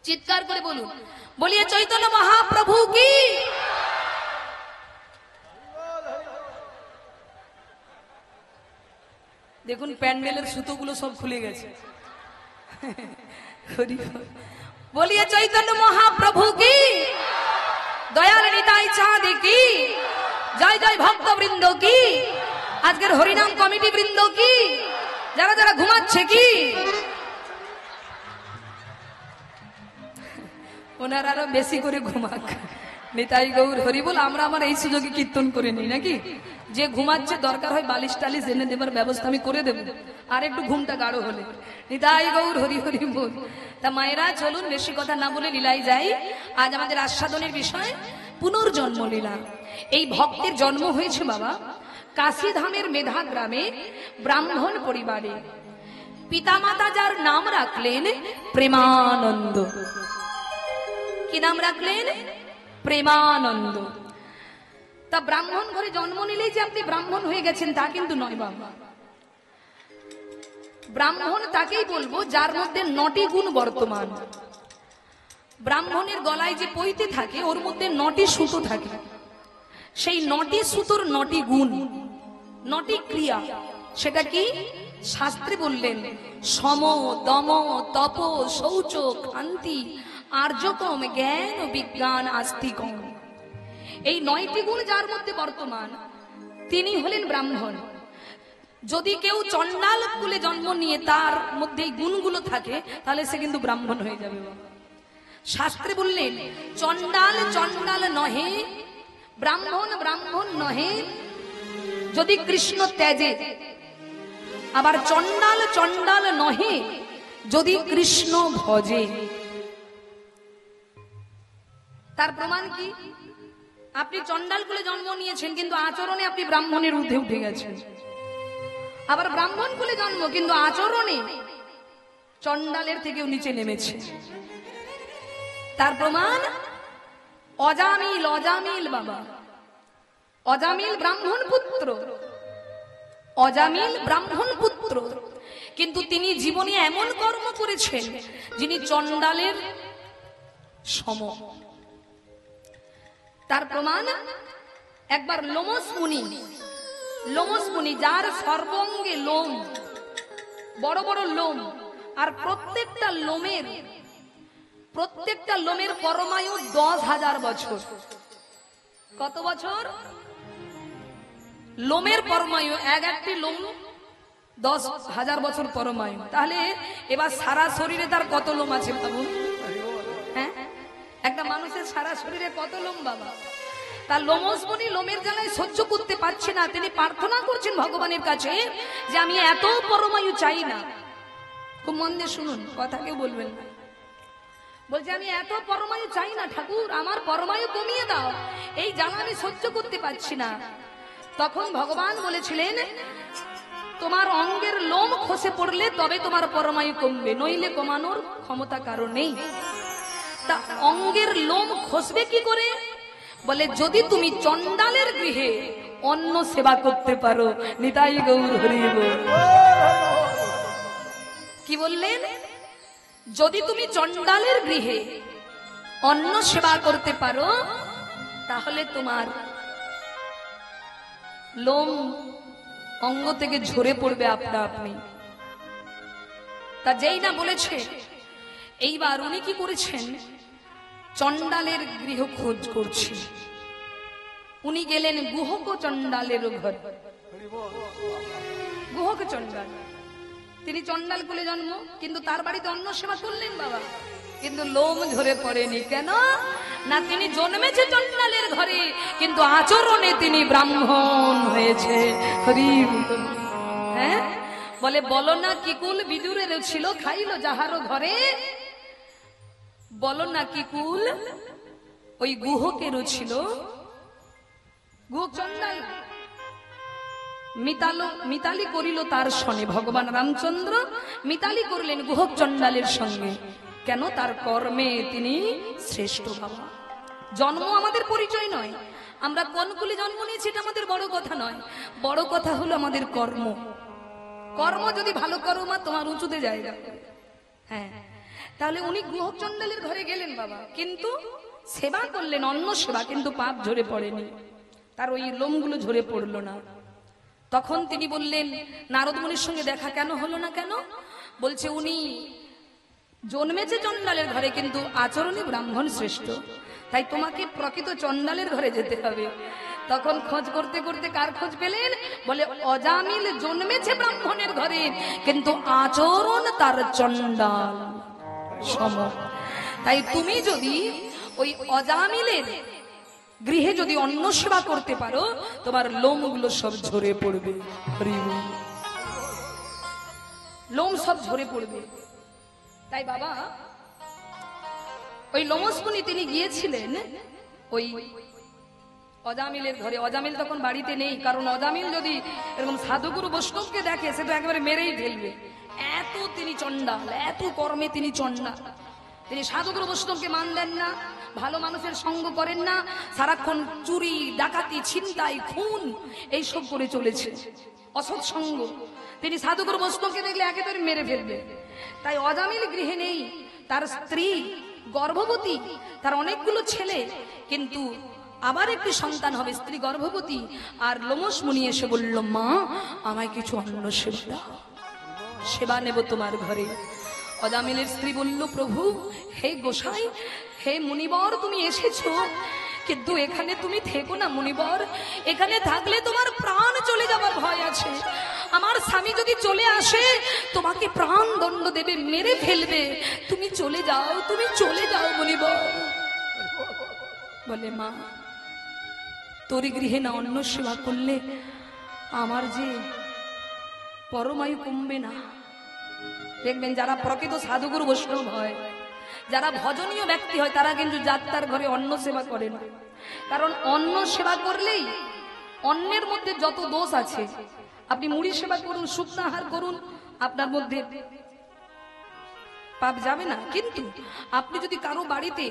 চিৎকার করে বলুন, বলিয়া চৈতন্য মহাপ্রভু কি। দেখুন প্যান্ডেলের সুতোগুলো সব খুলে গেছে। বলিয়া চৈতন্য মহাপ্রভু কি, দয়াল নিতাই চাঁদ কি, জয় জয় ভক্ত বৃন্দ কি, আজকের হরিনাম কমিটি বৃন্দ কি, যারা যারা ঘুমাচ্ছে কি। ওনারা আরো বেশি করে ঘুমাক। নিতাই গৌর হরি বল। আমরা আমার এই সুযোগে কীর্তন করে নিই নাকি। যে ঘুমাচ্ছে দরকার হয় বালিশ টালিশ এনে দেবার ব্যবস্থা আমি করে দেব, আর একটু ঘুমটা গাঢ় হলে। নিতাই গৌর হরি হরি বল। তা মায়েরা চলুন বেশি কথা না বলে লীলায় যাই। আজ আমাদের আস্বাদনের বিষয় পুনর্জন্ম লীলা। এই ভক্তের জন্ম হয়েছে বাবা কাশীধামের মেধা গ্রামে ব্রাহ্মণ পরিবারে। পিতামাতা যার নাম রাখলেন প্রেমানন্দ। কি নাম রাখলেন? প্রেমানন্দ। তা ব্রাহ্মণ ঘরে জন্ম নিলেই যে আপনি ব্রাহ্মণ হয়ে গেছেন তা কিন্তু নয় বাবা। ব্রাহ্মণ তাকেই বলবো যার মধ্যে 9টি গুণ বর্তমান। ব্রাহ্মণের গলায় যে পৈতে থাকে ওর মধ্যে 9টি সুতো থাকে। সেই 9টি সুতোর 9টি গুণ, 9টি ক্রিয়া। সেটা কি? শাস্ত্রে বললেন সম দম তপ শৌচ শান্তি আর্যকম জ্ঞান বিজ্ঞান আস্তিকম। এই 9টি গুণ যার মধ্যে বর্তমান তিনি হলেন ব্রাহ্মণ। যদি কেউ চণ্ডাল কুলে জন্ম নিয়ে তার মধ্যে এই গুণগুলো থাকে তাহলে সে কিন্তু ব্রাহ্মণ হয়ে যাবে। শাস্ত্রে বললেন চণ্ডাল চণ্ডাল নহে, ব্রাহ্মণ ব্রাহ্মণ নহে যদি কৃষ্ণ ত্যাজে। আবার চণ্ডাল চণ্ডাল নহে যদি কৃষ্ণ ভজে। তার প্রমাণ কি? আপনি চণ্ডাল কুলে জন্ম নিয়েছেন কিন্তু আচরণে আপনি ব্রাহ্মণের ঊর্ধ্বে উঠে গেছেন। আবার ব্রাহ্মণ কুলে জন্ম কিন্তু আচরণে চণ্ডালের থেকেও নিচে নেমেছে। তার প্রমাণ অজামিল। অজামিল বাবা, অজামিল ব্রাহ্মণ পুত্র, অজামিল ব্রাহ্মণ পুত্র, কিন্তু তিনি জীবনে এমন কর্ম করেছেন যিনি চণ্ডালের সম। তার প্রমাণ একবার লোমস মুনি, লোমস মুনি যার সর্বঙ্গে লোম, বড় বড় লোম, আর প্রত্যেকটা লোমের পরমায়ু 10,000 বছর। কত বছর? লোমের পরমায়ু, একটি লোম 10,000 বছর পরমায়ু। তাহলে এবার সারা শরীরে তার কত লোম আছে ভাবুন? হ্যাঁ, একটা মানুষের সারা শরীরে কত লোম বাবা? তার লোমসমণি লোমের জ্বালায় সহ্য করতে পারছে না, তিনি প্রার্থনা করছেন ভগবানের কাছে যে আমি এত পরমায়ু চাই না। খুব মন দিয়ে শুনুন, কথা কেউ বলবেন না। বলছে আমি এত পরমায়ু চাই না ঠাকুর, আমার পরমায়ু কমিয়ে দাও, এই জ্বালা আমি সহ্য করতে পারছি না। তখন ভগবান বলেছিলেন তোমার অঙ্গের লোম খসে পড়লে তবে তোমার পরমায়ু কমবে, নইলে কমানোর ক্ষমতা কারো নেই। তা অঙ্গের লোম খসবে কি করে? বলে যদি তুমি চণ্ডালের গৃহে অন্ন সেবা করতে পারো। নিতাই গৌর হরি বল। কি বললেন? যদি তুমি চণ্ডালের গৃহে অন্ন সেবা করতে পারো তাহলে তোমার লোম অঙ্গ থেকে ঝরে পড়বে আপনা আপনি। তা যেই না বলেছে, এইবার উনি কি করেছেন? চণ্ডালের গৃহ খোঁজ করছে। উনি গেলেন গুহক চণ্ডালের ঘর। গুহক চণ্ডাল, তিনি চণ্ডাল কুলে জন্ম, কিন্তু তার বাড়িতে অন্ন সেবা করলেন বাবা, কিন্তু লোম ঝরে পড়েনি। কেন না? তিনি জন্মেছে চণ্ডালের ঘরে, কিন্তু আচরণে তিনি ব্রাহ্মণ হয়েছে। হরি বল। হ্যাঁ, বলে বলো না কি কুল বিদুরের ছিল, খাইলো যাহারও ঘরে। বলো না কি কুল ওই গুহকেরও ছিল। গুহক চণ্ডাল মিতালি করিল তার সনে। ভগবান রামচন্দ্র মিতালি করলেন গুহক চণ্ডালের সঙ্গে। কেন? তার কর্মে তিনি শ্রেষ্ঠ বাবা। জন্ম আমাদের পরিচয় নয়, আমরা কোন কুলে জন্ম নিয়েছি এটা আমাদের বড় কথা নয়। বড় কথা হলো আমাদের কর্ম। কর্ম যদি ভালো করো মা, তোমার উঁচুতে জায়গা। হ্যাঁ, তাহলে উনি গুহক চণ্ডালের ঘরে গেলেন বাবা, কিন্তু সেবা করলেন, অন্ন সেবা, কিন্তু পাপ ঝরে পড়েনি, তার ওই লোমগুলো ঝরে পড়লো না। তখন তিনি বললেন নারদ মুনির সঙ্গে দেখা কেন হলো না? কেন? বলছে উনি জন্মেছে চণ্ডালের ঘরে, কিন্তু আচরণে ব্রাহ্মণ শ্রেষ্ঠ, তাই তোমাকে প্রকৃত চণ্ডালের ঘরে যেতে হবে। তখন খোঁজ করতে করতে কার খোঁজ পেলেন? বলে অজামিল জন্মেছে ব্রাহ্মণের ঘরে, কিন্তু আচরণ তার চণ্ডাল সম। তাই তুমি যদি ওই অজামিলের গৃহে যদি অন্ন সেবা করতে পারো, তোমার লোমগুলো সব ঝরে পড়বে। লোম সব ঝরে পড়বে। তাই বাবা ওই লোমসমণি তিনি গিয়েছিলেন ওই অজামিলের ঘরে। অজামিল তখন বাড়িতে নেই, কারণ অজামিল যদি এরকম সাধুগুরু বৈষ্ণবকে দেখে সে তো একেবারে মেরেই ফেলবে। এত তিনি চণ্ডাল, এত কর্মে তিনি চণ্ডাল। তিনি সাধুগুরু বৈষ্ণবকে মানলেন না, ভালো মানুষের সঙ্গ করেন না, সারাক্ষণ চুরি ডাকাতি ছিনতাই খুন এইসব করে চলেছে, অসৎ সঙ্গ। তিনি সাধুগুরু বৈষ্ণবকে দেখলে একেবারে মেরে ফেলবে। তাই অজামিল গৃহে নেই, তার স্ত্রী গর্ভবতী, তার অনেকগুলো ছেলে, কিন্তু আবার একটি সন্তান হবে, স্ত্রী গর্ভবতী। আর লোমসমণি এসে বলল, মা আমায় কিছু অন্ন সেবা দাও, সেবা নেব তোমার ঘরে। অজামিলের স্ত্রী বলল, প্রভু হে গোসাই, হে মুনিবর, তুমি এসেছো, কিন্তু এখানে তুমি থেকো না মুনিবর, এখানে থাকলে তোমার প্রাণ চলে যাবার ভয় আছে। আমার স্বামী যদি চলে আসে তোমাকে প্রাণ দণ্ড দেবে, মেরে ফেলবে, তুমি চলে যাও, তুমি চলে যাও মুনিবর। বলে, মা তোর গৃহে না অন্ন সেবা করলে আমার যে পরমায়ু কমবে না। দেখবেন যারা প্রকৃত সাধুগুরু বৈষ্ণব হয়, যারা ভজনীয় ব্যক্তি হয়, তারা কিন্তু যাত্রার ঘরে অন্ন সেবা করে না। কারণ অন্ন সেবা করলেই অন্নের মধ্যে যত দোষ আছে, আপনি মুড়ি সেবা করুন, শুকনো আহার করুন, আপনার মধ্যে পাপ যাবে না। কিন্তু আপনি যদি কারো বাড়িতে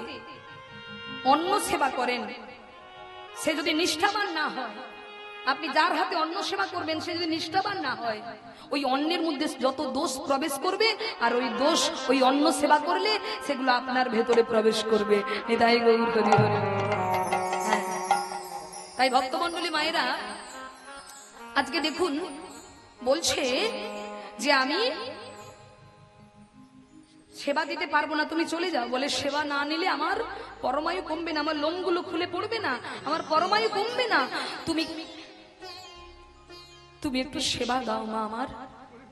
অন্ন সেবা করেন, সে যদি নিষ্ঠাবান না হয়, আপনি যার হাতে অন্ন সেবা করবেন সে যদি নিষ্ঠাবান না হয়, ওই অন্নের মধ্যে যত দোষ প্রবেশ করবে, আর ওই দোষ ওই অন্ন সেবা করলে সেগুলো আপনার ভেতরে প্রবেশ করবে। নিতাই গৌর হরি হরি। হ্যাঁ, তাই ভক্তমণ্ডলী মায়েরা আজকে দেখুন বলছে যে আমি সেবা দিতে পারবো না, তুমি চলে যাও। বলে সেবা না নিলে আমার পরমায়ু কমবে না, আমার লোমগুলো খুলে পড়বে না, আমার পরমায়ু কমবে না। তুমি তুমি একটু সেবা দাও মা আমার।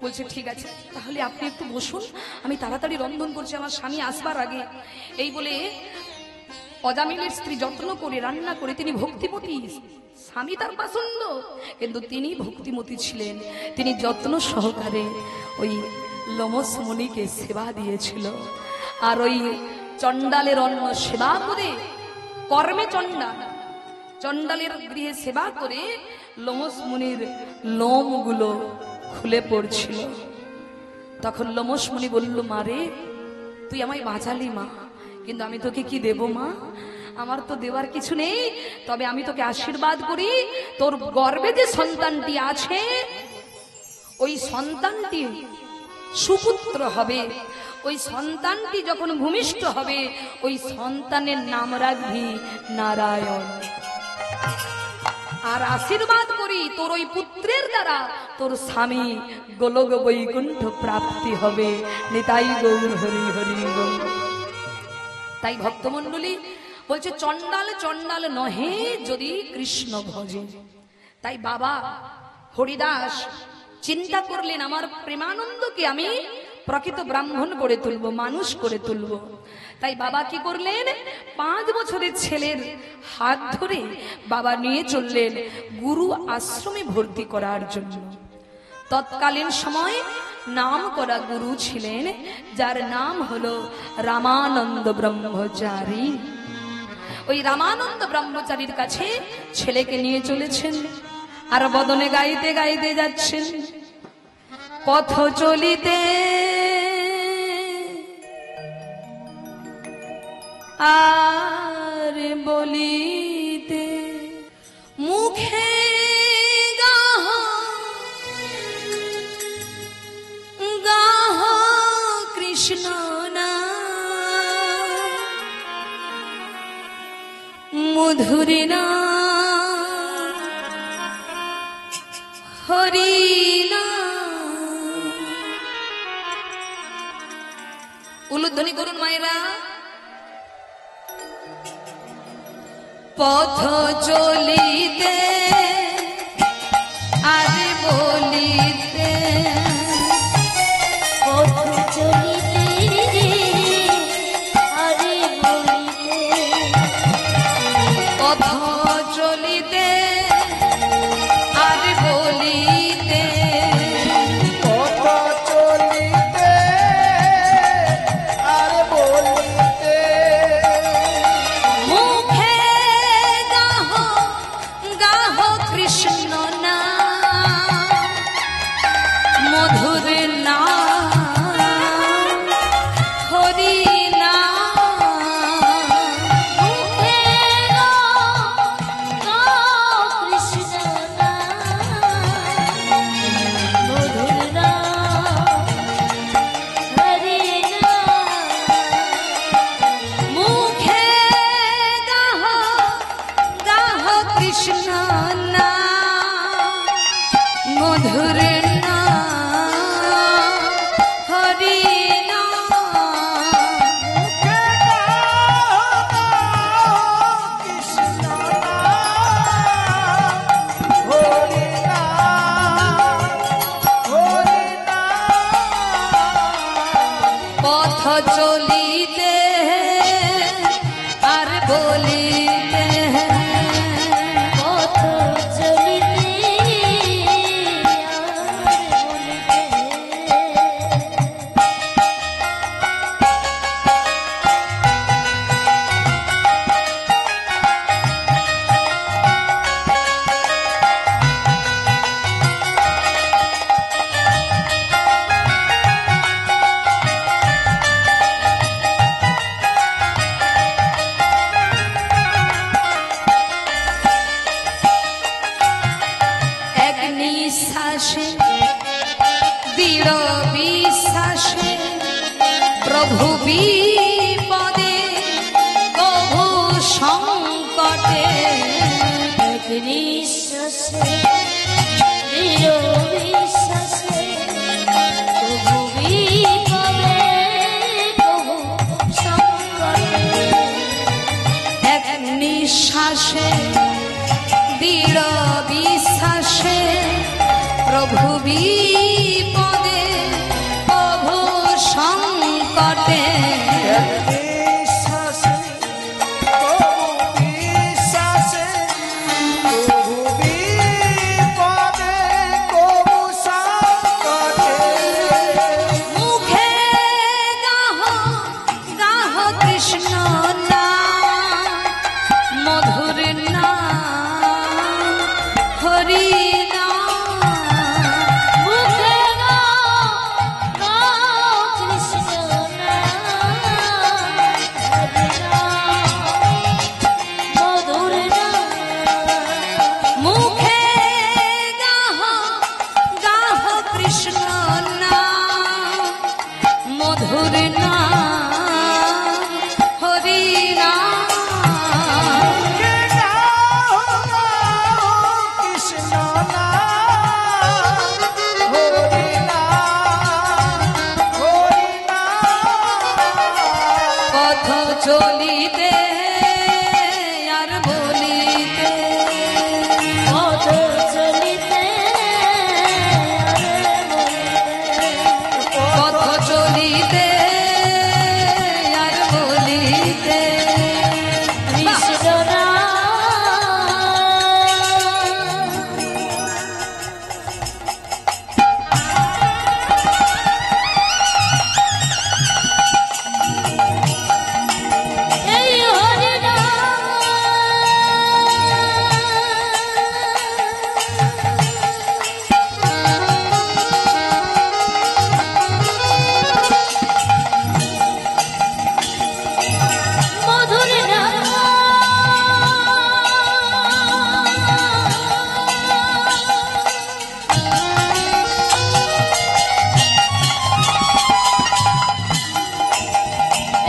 বলছে ঠিক আছে, তাহলে আপনি একটু বসুন, আমি তাড়াতাড়ি রন্ধন করছি, আমার স্বামী আসবার আগে। এই বলে অজামিলের স্ত্রী যত্ন করে রান্না করে, তিনি ভক্তিমতী, স্বামী তার পছন্দ, কিন্তু তিনি ভক্তিমতী ছিলেন। তিনি যত্ন সহকারে ওই লোমস মুনিকে সেবা দিয়েছিল। আর ওই চণ্ডালের অন্ন সেবা করে, কর্মে চণ্ডাল, চণ্ডালের গৃহে সেবা করে লোমস মুনির লোমগুলো খুলে পড়ছিল। তখন লোমস মুনি বলল, মারে তুই আমায় বাঁচালি মা, কিন্তু আমি তোকে কি দেব মা? আমার তো দেওয়ার কিছু নেই, তবে আমি তোকে আশীর্বাদ করি, তোর গর্ভে যে সন্তানটি আছে ওই সন্তানটি সুপুত্র হবে। ওই সন্তানটি যখন ভূমিষ্ঠ হবে, ওই সন্তানের নাম রাখবি নারায়ণ। আর আশীর্বাদ করি তোর ওই পুত্রের দ্বারা তোর স্বামী গোলক বৈকুণ্ঠ প্রাপ্তি হবে। নিতাই গৌর হরি হরি গৌর। তাই ভক্তমণ্ডলী বলছে, চণ্ডাল চণ্ডাল নহে যদি কৃষ্ণ ভজে। তাই বাবা হরিদাস চিন্তা করলেন, আমার প্রেমানন্দকে আমি প্রকৃত ব্রাহ্মণ করে তুলব, মানুষ করে তুলব। তাই বাবা কি করলেন, 5 বছরের ছেলের হাত ধরে বাবা নিয়ে চললেন গুরু আশ্রমে ভর্তি করার জন্য। তৎকালীন সময় নাম করা গুরু ছিলেন, যার নাম হলো রামানন্দ ব্রহ্মচারী। ওই রামানন্দ ব্রহ্মচারীর কাছে ছেলেকে নিয়ে চলেছেন, আর বদনে গাইতে গাইতে যাচ্ছেন, পথ চলিতে আর বলিতে মুখে গাহ গাহ কৃষ্ণ নাম, মধুরী নাম হরি নাম। উলুধ্বনি করুন মায়েরা। পথ চলিতে আর বলিতে, পথ চলিতে আর বলিতে, পথ চলিতে আর বলিতে, পথ চলিতে আর বলিতে, মুখে গাহ গাহ কৃষ্ণ নাম, মধুর নাম হরি নাম। মুখে গাহ কৃষ্ণ নাম, মধুর নাম হরি নাম। মুখে গাহ গাহ কৃষ্ণ নাম, মধুর নাম হরি নাম। কৃষ্ণ নাম হরি নাম হরি নাম। পথ চলিতে আর বলিতে, পথ চলিতে প্রভু বিপদে প্রভু সংকটে এক নিঃশ্বাসে দৃঢ় বিশ্বাসে প্রভু বিপদে প্রভু সংকটে এক নিঃশ্বাসে দৃঢ় বিশ্বাসে বিপদে প্রভু সংকটে বিশ্বাসে প্রভু বিশ্বাসে প্রভু বিপদে প্রভু সংকটে মুখে গাহ গাহ কৃষ্ণ নাম মধুর নাম হরি নাম মুখে গাও কৃষ্ণ নাম, হরি নাম, মধুর নাম। মুখে গাহ গাহ কৃষ্ণ নাম মধুর নাম হরি নাম কে গাও গাও কৃষ্ণ নাম হরি নাম হরি নাম পথ চলিতে আর বলিতে পথ চলিতে পথ চলিতে আর বলিতে কৃষ্ণ নাম। এই হরি নাম, মধুর নাম।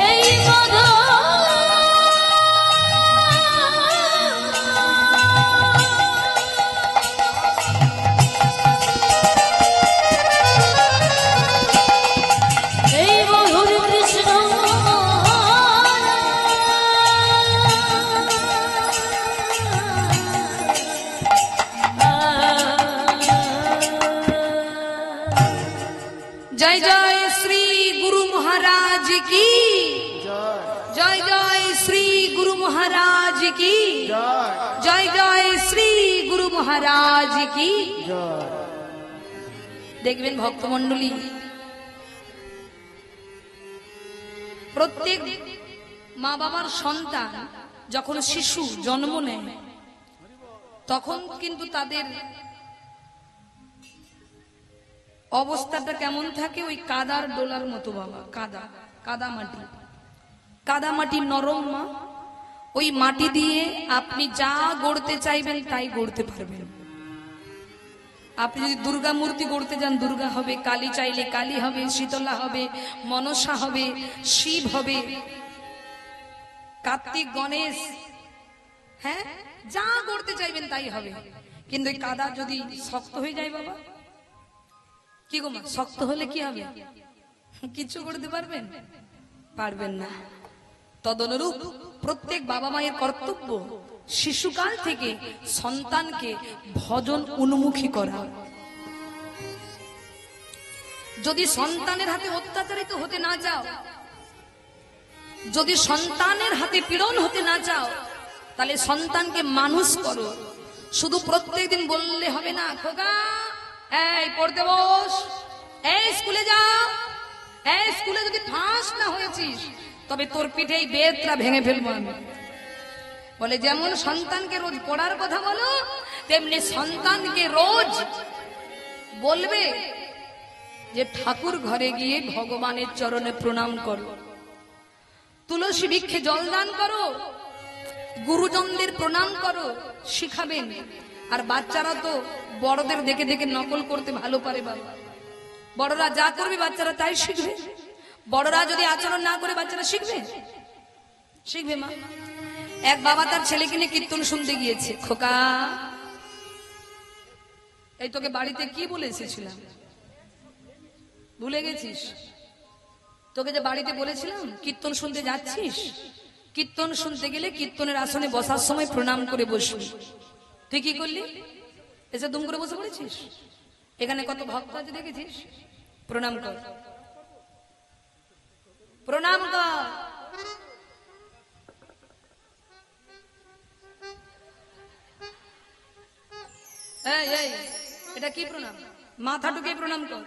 এই মধুর কৃষ্ণ जय जय श्री गुरु महाराज की জয় जय जय श्री गुरु महाराज की জয় जय जय श्री गुरु महाराज की জয় দেখবেন ভক্তমণ্ডলী প্রত্যেক মা বাবার সন্তান যখন শিশু জন্ম নেয় তখন কিন্তু তাদের অবস্থাটা কেমন থাকে ওই কাদার ডোলার মতো বাবা কাদা কাদা মাটি কাদা মাটি নরম মা ওই মাটি দিয়ে আপনি যা গড়তে চাইবেন তাই গড়তে পারবেন আপনি যদি দুর্গা মূর্তি গড়তে যান দুর্গা হবে কালী চাইলে কালী হবে শীতলা হবে মনসা হবে শিব হবে কার্তিক গণেশ হ্যাঁ যা গড়তে চাইবেন তাই হবে কিন্তু ওই কাদা যদি শক্ত হয়ে যায় বাবা কি গো মা শক্ত হলে কি হবে কিছু করতে পারবেন পারবেন না তদনুরূপ প্রত্যেক বাবা মায়ের কর্তব্য শিশুকাল থেকে সন্তানকে ভজন উন্মুখী করা যদি সন্তানের হাতে অত্যাচারিত হতে না চাও যদি সন্তানের হাতে পীড়ন হতে না চাও তাহলে সন্তানকে মানুষ করো শুধু প্রত্যেকদিন বললে হবে না খোকা এই পড়তে বস এই স্কুলে যা এই স্কুলে যদি ফার্স্ট না হয়েছিস তবে তোর পিঠেই বেতরা ভেঙে ফেলবো আমি বলে যেমন সন্তানকে রোজ পড়ার কথা বলো তেমনি সন্তানকে রোজ বলবে যে ঠাকুর ঘরে গিয়ে ভগবানের চরণে প্রণাম করো তুলসী বৃক্ষে জল দান করো গুরুজনদের প্রণাম করো শিখাবেন আর বাচ্চারা তো বড়দের দেখে দেখে নকল করতে ভালো পারে বাবা বড়রা যা করবে বাচ্চারা তাই শিখবে বড়রা যদি আচরণ না করে বাচ্চারা শিখবে শিখবে মা এক বাবা তার ছেলেকে নিয়ে কীর্তন শুনতে গিয়েছে খোকা এই তোকে বাড়িতে কি বলে এসেছিলাম ভুলে গেছিস তোকে যে বাড়িতে বলেছিলাম কীর্তন শুনতে যাচ্ছিস কীর্তন শুনতে গেলে কীর্তনের আসনে বসার সময় প্রণাম করে বসবি তুই কি করলি এসে দুম করে বসে পড়েছিস এখানে কত ভক্ত আছে দেখেছিস? প্রণাম কর, প্রণাম কর। এই এই এটা কি প্রণাম? মাথা ঢুকে প্রণাম কর।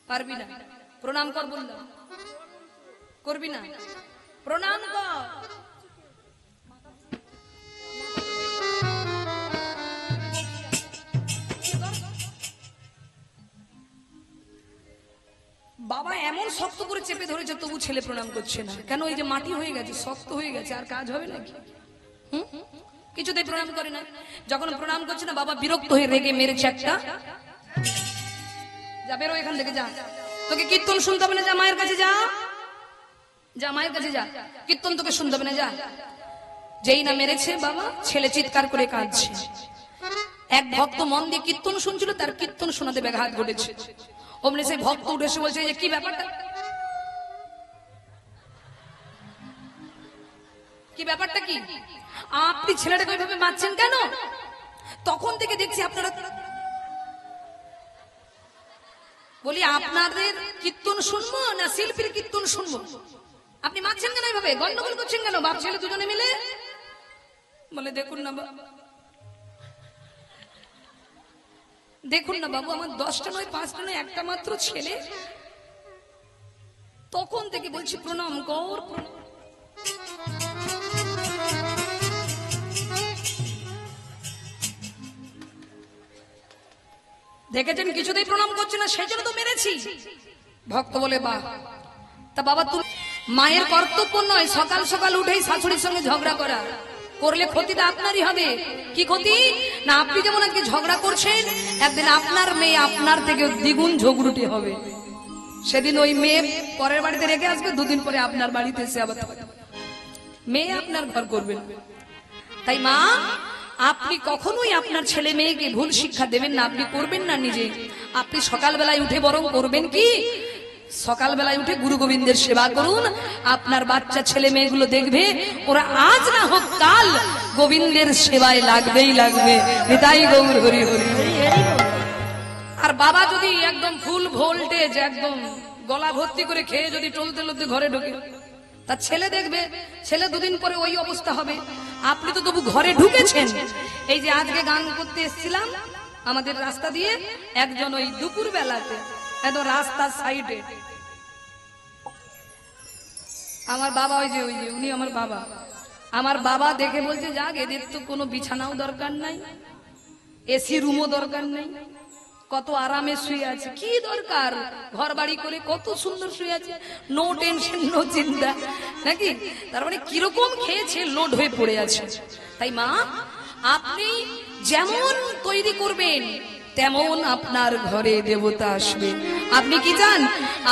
পারবি না? প্রণাম কর বললাম, করবি না? প্রণাম কর। বাবা এমন শক্ত করে চেপে ধরেছে তবু ছেলে প্রণাম করছে না কেন? এই যে মাটি হয়ে গেছে, শক্ত হয়ে গেছে, আর কাজ হবে নাকি? কিছুতেই প্রণাম করে না। যখন প্রণাম করছে না বাবা বিরক্ত হয়ে রেগে মেরেছে একটা, যা বেরো এখান থেকে, যা, তোকে কীর্তন শুনতে হবে না, যা মায়ের কাছে যা, যা মায়ের কাছে যা, কীর্তন তোকে শুনতে হবে না, যা। যেই না মেরেছে বাবা, ছেলে চিৎকার করে কাঁদছে। এক ভক্ত মন দিয়ে কীর্তন শুনছিল, তার কীর্তন শোনাতে ব্যাঘাত ঘটেছে। অমনি সেই ভক্ত উঠে এসে বলছে, যে কি ব্যাপারটা, কি ব্যাপারটা কি? আপনি ছেলেটাকে ওইভাবে মারছেন কেন? তখন থেকে দেখছি আপনারা, বলি আপনাদের কীর্তন শুনবো না শিল্পীর কীর্তন শুনবো? আপনি মারছেন কেন এইভাবে, গন্ডগোল করছেন কেন বাপ ছেলে দুজনে মিলে? বলে দেখুন না বাবা, দেখুন না বাবু, আমার 10টা নয় 5টা নয় একটা মাত্র ছেলে। তখন থেকে বলছি প্রণাম কর, দেখেছেন কিছুতেই প্রণাম করছে না, সেই জন্য তো মেরেছি। ভক্ত বলে বাহ, তা বাবা তুমি, মায়ের কর্তব্য নয় সকাল সকাল উঠেই শাশুড়ির সঙ্গে ঝগড়া করা, করলে ক্ষতিটা আপনারই হবে। কি ক্ষতি? না আপনি যেমন আজকে ঝগড়া করছেন, একদিন আপনার মেয়ে আপনার থেকে দ্বিগুণ ঝগড়ুটি হবে। সেদিন ওই মেয়ে পরের বাড়িতে রেখে আসবে, দুদিন পরে আপনার বাড়িতে এসে আবার মেয়ে আপনার ঘর করবেন। তাই মা, আপনি কখনোই আপনার ছেলে মেয়েকে ভুল শিক্ষা দেবেন না, আপনি করবেন না নিজে। আপনি সকালবেলায় উঠে বরং করবেন কি, সকালবেলায় উঠে গুরু গোবিন্দের সেবা করুন। আপনার বাচ্চা ছেলে মেয়েগুলো দেখবে, ওরা আজ না হোক কাল গোবিন্দের সেবায় লাগবেই লাগবে। নিতাই গৌর হরি হরি। আর বাবা যদি একদম ফুল ভোল্টেজ, একদম গলা ভর্তি করে খেয়ে যদি টলতে টলতে ঘরে ঢোকে, তার ছেলে দেখবে, ছেলে দুদিন পরে ওই অবস্থা হবে। আপনি তো তবু ঘরে ঢুকেছেন। এই যে আজকে গান করতে এসেছিলাম আমাদের রাস্তা দিয়ে, একজন ওই দুপুর বেলাতে একদম রাস্তার সাইডে, আমার বাবা, ওই যে উনি আমার বাবা দেখে বলছে, যাক এদের তো কোনো বিছানাও দরকার নাই, এসি রুমও দরকার নেই, কত আরামে শুয়ে আছে, কি দরকার, ঘর বাড়ি করে কত সুন্দর শুয়ে আছে, নো টেনশন নো চিন্তা, নাকি? তার মানে কিরকম খেয়েছে, লোড হয়ে পড়ে আছে। তাই মা, আপনি যেমন তৈরি করবেন তেমন আপনার ঘরে দেবতা আসবে। আপনি কি চান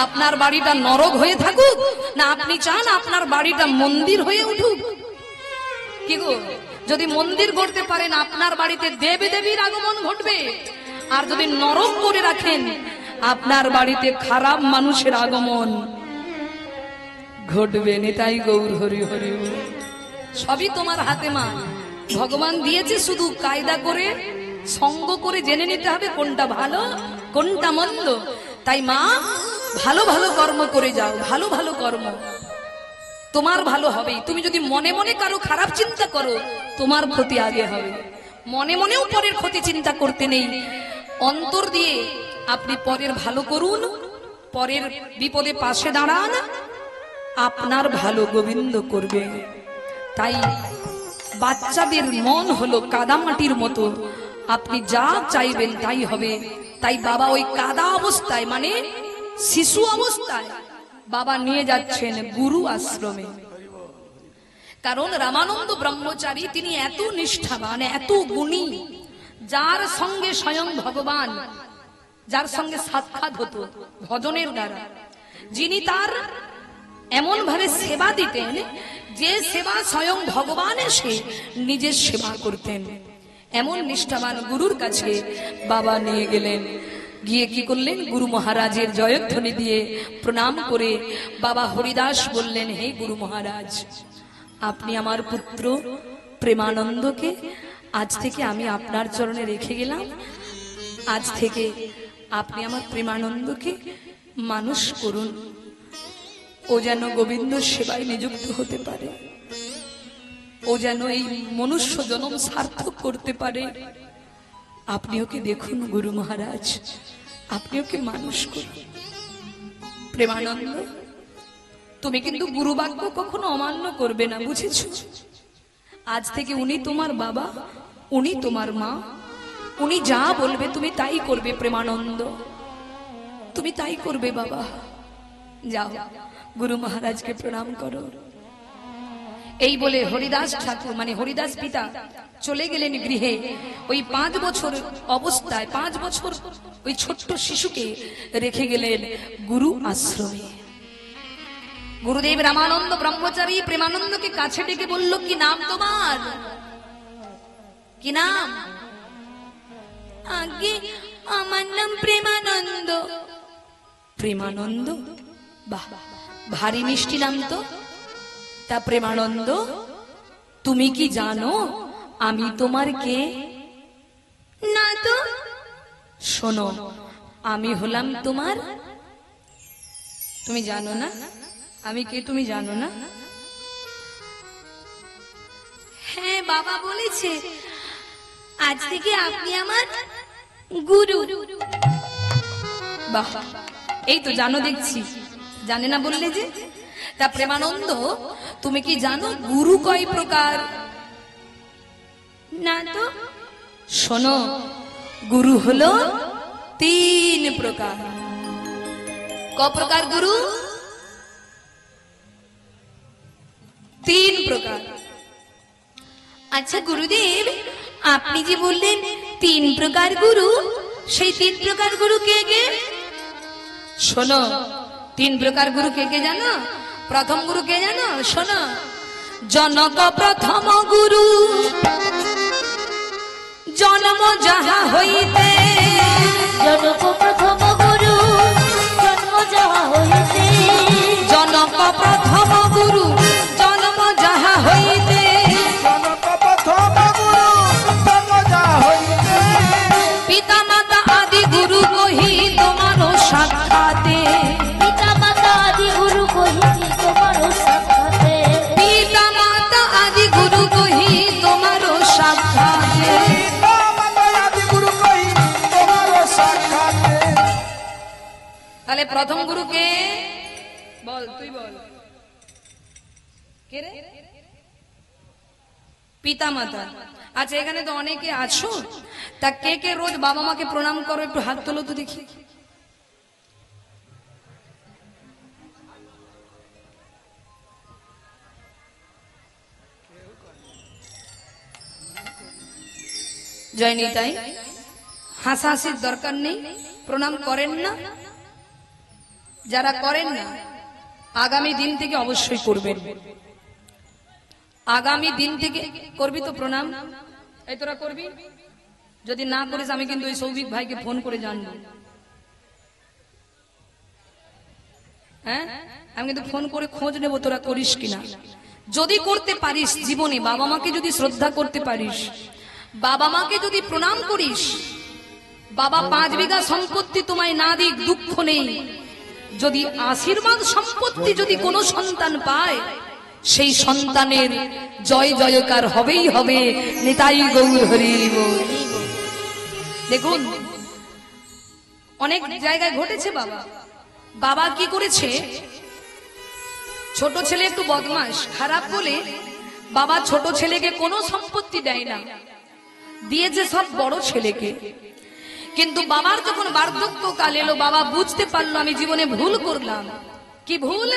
আপনার বাড়িটা নরক হয়ে থাকুক, না আপনি চান আপনার বাড়িটা মন্দির হয়ে উঠুক? কি গো, যদি মন্দির করতে পারেন আপনার বাড়িতে দেবী দেবীর আগমন ঘটবে, আর যদি নরক করে রাখেন আপনার বাড়িতে খারাপ মানুষের আগমন ঘটবে। নিতাই গৌর হরি হরি। সবই তোমার হাতে মা, ভগবান দিয়েছে, শুধু কায়দা করে সঙ্গ করে জেনে নিতে হবে কোনটা ভালো কোনটা মন্দ। তাই মা, ভালো ভালো কর্ম করে যাও, ভালো ভালো কর্ম, তোমার ভালো হবেই। তুমি যদি মনে মনে কারো খারাপ চিন্তা করো, তোমার ক্ষতি আগে হবে। মনে মনেও পরের ক্ষতি চিন্তা করতে নেই, অন্তর দিয়ে আপনি পরের ভালো করুন, পরের বিপদে পাশে দাঁড়ান, আপনার ভালো গোবিন্দ করবে। তাই বাচ্চাদের মন হলো কাদামাটির মতো, আপনি যা চাইবেন তাই হবে। তাই বাবা ওই কাদা অবস্থায়, মানে শিশু অবস্থায় বাবা নিয়ে যাচ্ছেন গুরু আশ্রমে। কারণ রামানন্দ ব্রহ্মচারী তিনি এত নিষ্ঠাবান, এত গুণী, যার সঙ্গে স্বয়ং ভগবান, যার সঙ্গে সাক্ষাৎ হতো ভজনের দ্বারা, যিনি তার এমন ভাবে সেবা দিতেন যে সেবা স্বয়ং ভগবান এসে নিজের সেবা করতেন। এমন নিষ্ঠাবান গুরুর কাছে বাবা নিয়ে গেলেন। গিয়ে কি করলেন, গুরু মহারাজের জয়ধ্বনি দিয়ে প্রণাম করে বাবা হরিদাস বললেন, হে গুরু মহারাজ, আপনি আমার পুত্র প্রেমানন্দকে আজ থেকে আমি আপনার চরণে রেখে গেলাম। আজ থেকে আপনি আমার প্রেমানন্দকে মানুষ করুন, ও যেন গোবিন্দ সেবায় নিযুক্ত হতে পারে, ও যেন এই মনুষ্য জন্ম সার্থক করতে পারে। আপনি ওকে দেখুন গুরু মহারাজ, আপনি ওকে মানুষ করুন। প্রেমানন্দ, তুমি কিন্তু গুরু বাক্য কখনো অমান্য করবে না, বুঝেছো? আজ থেকে উনি তোমার বাবা, উনি তোমার মা, উনি যা বলবে তুমি তাই করবে। প্রেমানন্দ, তুমি তাই করবে বাবা। যাও, গুরু মহারাজকে প্রণাম করো। এই বলে হরিদাস ঠাকুর মানে হরিদাস পিতা চলে গেলেন গৃহে। ওই 5 বছর অবস্থায় 5 বছর ওই ছোট্ট শিশুকে রেখে গেলেন গুরু আশ্রমে। গুরুদেব রামানন্দ ব্রহ্মচারী প্রেমানন্দকে কাছে ডেকে বলল, কি নাম তোমার? কি নাম? আগে আমার নাম প্রেমানন্দ। প্রেমানন্দ, বাহ, ভারী মিষ্টি নাম তো। তা প্রেমানন্দ, তুমি কি জানো আমি তোমার কে? না তো। শোনো, আমি হলাম তোমার। তুমি জানো না আমি কে? তুমি জানো না? হ্যাঁ, বাবা বলেছে আজ থেকে আপনি আমার গুরু। বাহ, এই তো জানো দেখছি। জানে না বললে যে? তা প্রেমানন্দ, তুমি কি জানো গুরু কয় প্রকার? না তো। শোনো, গুরু হলো 3 প্রকার। ক প্রকার গুরু? 3 প্রকার। আচ্ছা গুরুদেব, আপনি যে বললেন 3 প্রকার গুরু, সেই 3 প্রকার গুরু কে কে? শোনো, 3 প্রকার গুরু কে কে জানো? প্রথম গুরু কে জানো? শোনো, জনক প্রথম গুরু, জন্ম যাহা হইতে। জনক প্রথম গুরু, জন্ম যাহা হইতে। জনক প্রথম গুরু, জন্ম যাহা হইতে। জনক প্রথম গুরু, জন্ম যাহা হইতে। পিতা মাতা আদি গুরু কহি তোমার সাক্ষাতে। পিতা মাতা আদি গুরু কহি তোমার সাক্ষাতে। পিতা মাতা আদি গুরু কহি তোমার সাক্ষাতে। পিতা মাতা আদি গুরু কহি তোমার সাক্ষাতে। তাহলে প্রথম গুরু কে? বল, তুই বল। কে রে? পিতা মাতা। আচ্ছা, এখানে তো অনেকে আছো, তা কে কে রোজ বাবা মাকে প্রণাম করো? একটু হাত তোলো তো দেখি। জয় নিতাই। হাসাহাসির দরকার নেই, প্রণাম করেন না? যারা করেন না, আগামী দিন থেকে অবশ্যই করবেন। আগামী দিন থেকে করবি তো প্রণাম? এই তোরা করবি? যদি না করিস আমি কিন্তু ওই সৌভিক ভাইকে ফোন করে জানবো। হ্যাঁ, আমি কিন্তু ফোন করে খোঁজ নেবো তোরা করিস কিনা। যদি করতে পারিস জীবনে, বাবা মাকে যদি শ্রদ্ধা করতে পারিস, বাবা মাকে যদি প্রণাম করিস, বাবা 5 বিঘা সম্পত্তি তোমায় না দিক দুঃখ নেই। যদি আশীর্বাদ সম্পত্তি যদি কোনো সন্তান পায়, সেই সন্তানের জয় জয়কার হবেই হবে। নিতাই গৌর হরি বল। দেখুন, অনেক জায়গায় ঘটেছে। বাবা বাবা কি করেছে, ছোট ছেলে একটু বদমাশ খারাপ বলে বাবা ছোট ছেলেকে কোনো সম্পত্তি দেয় না, দিয়েছে সব বড় ছেলেকে। কিন্তু বাবার যখন বার্ধক্যকাল এলো, বাবা বুঝতে পারলো আমি জীবনে ভুল করলাম। কি ভুল?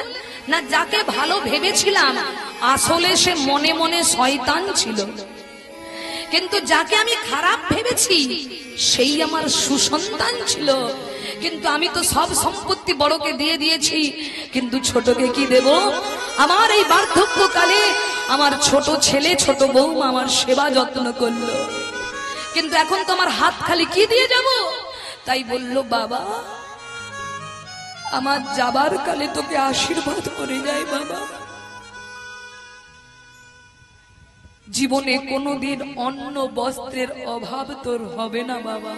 না, যাকে ভালো ভেবেছিলাম আসলে সে মনে মনে শয়তান ছিল। কিন্তু যাকে আমি খারাপ ভেবেছি সেই আমার সুসন্তান ছিল। কিন্তু আমি তো সব সম্পত্তি বড়কে দিয়ে দিয়েছি, কিন্তু ছোটকে কি দেব? আমার এই বার্ধক্যকালে আমার ছোট ছেলে ছোট বৌমা আমার সেবা যত্ন করলো, কিন্তু এখন তো আমার হাত খালি, কি দিয়ে যাব? তাই বলল, বাবা আমার যাবার কালে তোকে আশীর্বাদ করে যায় বাবা। জীবনে কোনোদিন অন্ন বস্ত্রের অভাব তোর হবে না বাবা।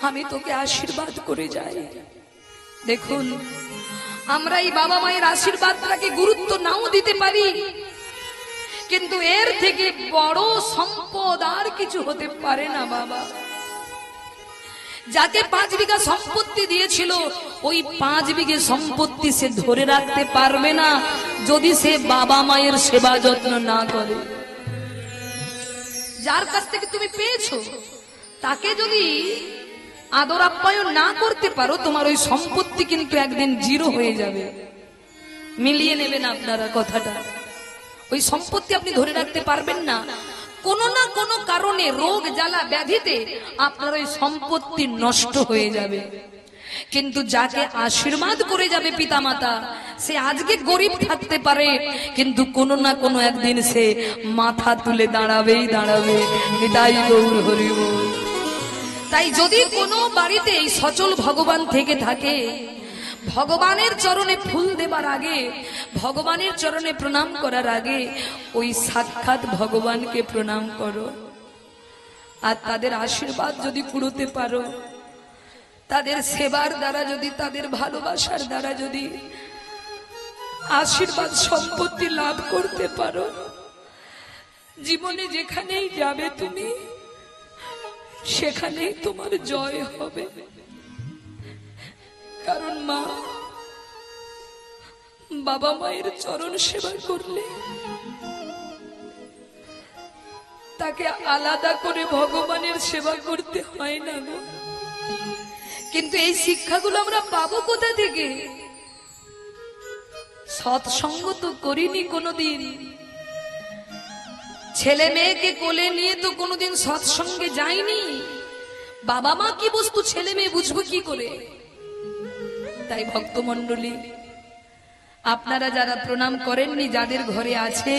আমি তোকে আশীর্বাদ করে যাই। দেখুন, আমরা এই বাবা মায়ের আশীর্বাদটাকে গুরুত্ব নাও দিতে পারি, কিন্তু এর থেকে বড় সম্পদ আর কিছু হতে পারে না বাবা। যাকে 5 বিঘা সম্পত্তি দিয়েছিল, ওই 5 বিঘে সম্পত্তি সে ধরে রাখতে পারবে না যদি সে বাবা মায়ের সেবা যত্ন না করে। যার কাছ থেকে তুমি পেয়েছো তাকে যদি আদর আপ্যায়ন না করতে পারো, তোমার ওই সম্পত্তি কিন্তু একদিন জিরো হয়ে যাবে। মিলিয়ে নেবেন আপনারা কথাটা। ওই সম্পত্তি আপনি ধরে রাখতে পারবেন না। কোনো না কোনো কারণে রোগ জ্বালা ব্যাধিতে আপনার ওই সম্পত্তি নষ্ট হয়ে যাবে। কিন্তু যাকে আশীর্বাদ করে যাবে পিতামাতা, সে আজকে গরিব থাকতে পারে, কিন্তু কোনো না কোনো একদিন সে মাথা তুলে দাঁড়াবেই দাঁড়াবে। নিতাই গৌর হরি বল। তাই যদি কোনো বাড়িতে এই সচল ভগবান থেকে থাকে, ভগবানের চরণে ফুল দেবার আগে, ভগবানের চরণে প্রণাম করার আগে ওই সাক্ষাৎ ভগবানকে প্রণাম করো। আর তাদের আশীর্বাদ যদি কুড়োতে পারো, তাদের সেবার দ্বারা যদি, তাদের ভালোবাসার দ্বারা যদি আশীর্বাদ সম্পত্তি লাভ করতে পারো, জীবনে যেখানেই যাবে তুমি, সেখানেই তোমার জয় হবে। কারণ মা, বাবা মায়ের চরণ সেবা করলে তাকে আলাদা করে ভগবানের সেবা করতে হয় না গো। কিন্তু এই শিক্ষাগুলো আমরা পাবো কোথা থেকে? সৎসঙ্গ তো করিনি কোনোদিন। ছেলে মেয়েকে কোলে নিয়ে তো কোনোদিন সৎসঙ্গে যাইনি। বাবা মা কি বস্তু ছেলে মেয়ে বুঝবো কি করে? তাই ভক্তমণ্ডলী, আপনারা যারা প্রণাম করেননি, যাদের ঘরে আছে,